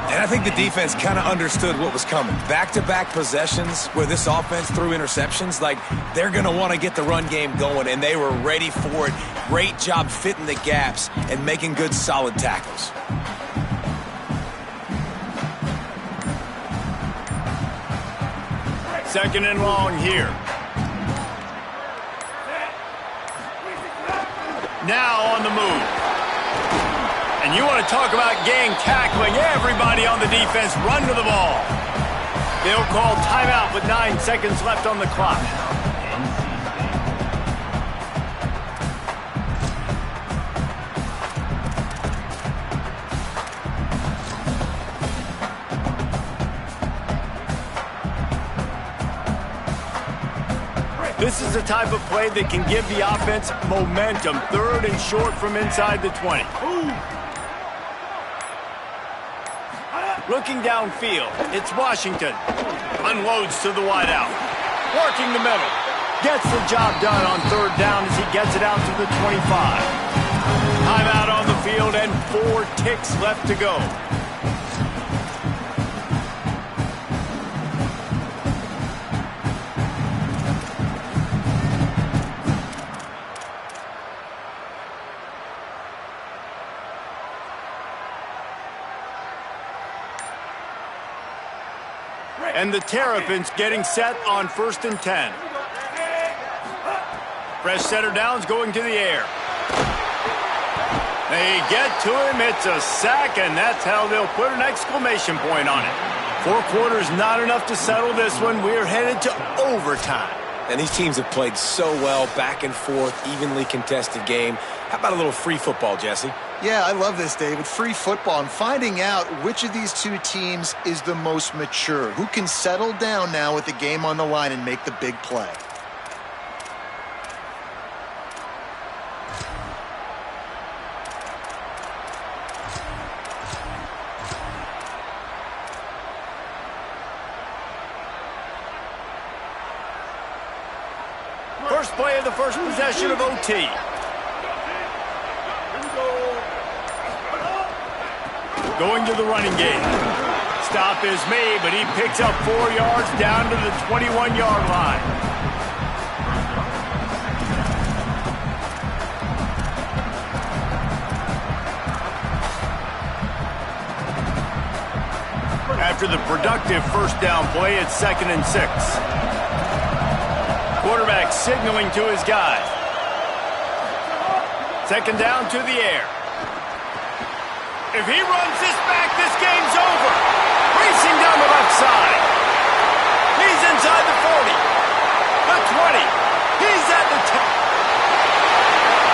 And I think the defense kind of understood what was coming. Back-to-back possessions where this offense threw interceptions, like they're going to want to get the run game going, and they were ready for it. Great job fitting the gaps and making good, solid tackles. Second and long here. Now on the move. And you want to talk about gang tackling. Everybody on the defense run to the ball. They'll call timeout with 9 seconds left on the clock. This is the type of play that can give the offense momentum. 3rd and short from inside the 20. Looking downfield, it's Washington. Unloads to the wideout. Working the middle. Gets the job done on 3rd down as he gets it out to the 25. Timeout on the field and 4 ticks left to go. And the Terrapins getting set on 1st and 10. Fresh setter downs going to the air. They get to him. It's a sack, and that's how they'll put an exclamation point on it. 4 quarters not enough to settle this one. We're headed to overtime. And these teams have played so well, back and forth, evenly contested game. How about a little free football, Jesse? Yeah, I love this, David. Free football. I'm finding out which of these 2 teams is the most mature. Who can settle down now with the game on the line and make the big play. First play of the first possession of OT. Going to the running game. Stop is made, but he picks up 4 yards down to the 21-yard line. After the productive first down play, it's 2nd and 6. Quarterback signaling to his guys. 2nd down to the air. If he runs this back, this game's over. Racing down the left side. He's inside the 40. The 20. He's at the 10.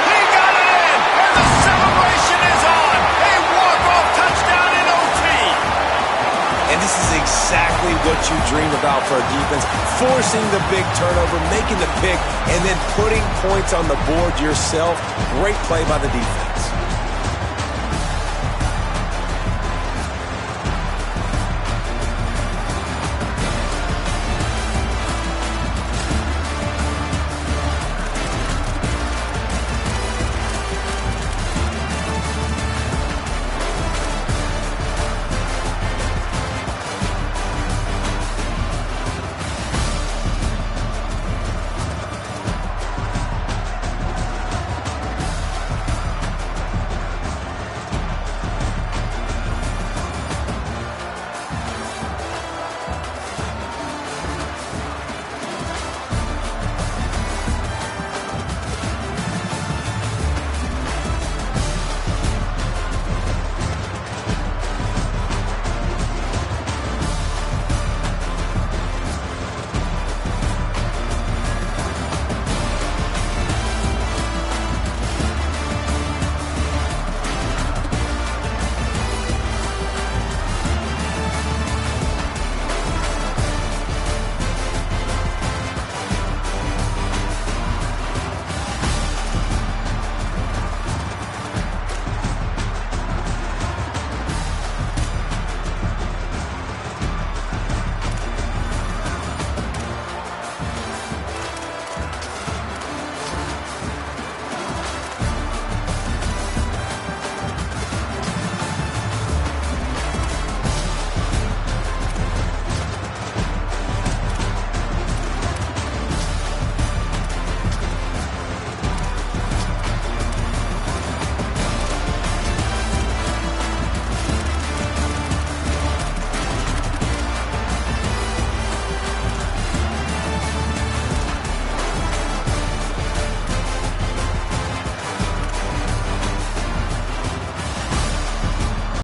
He got it in, and the celebration is on. A walk-off touchdown in OT. And this is exactly what you dream about for a defense. Forcing the big turnover, making the pick, and then putting points on the board yourself. Great play by the defense.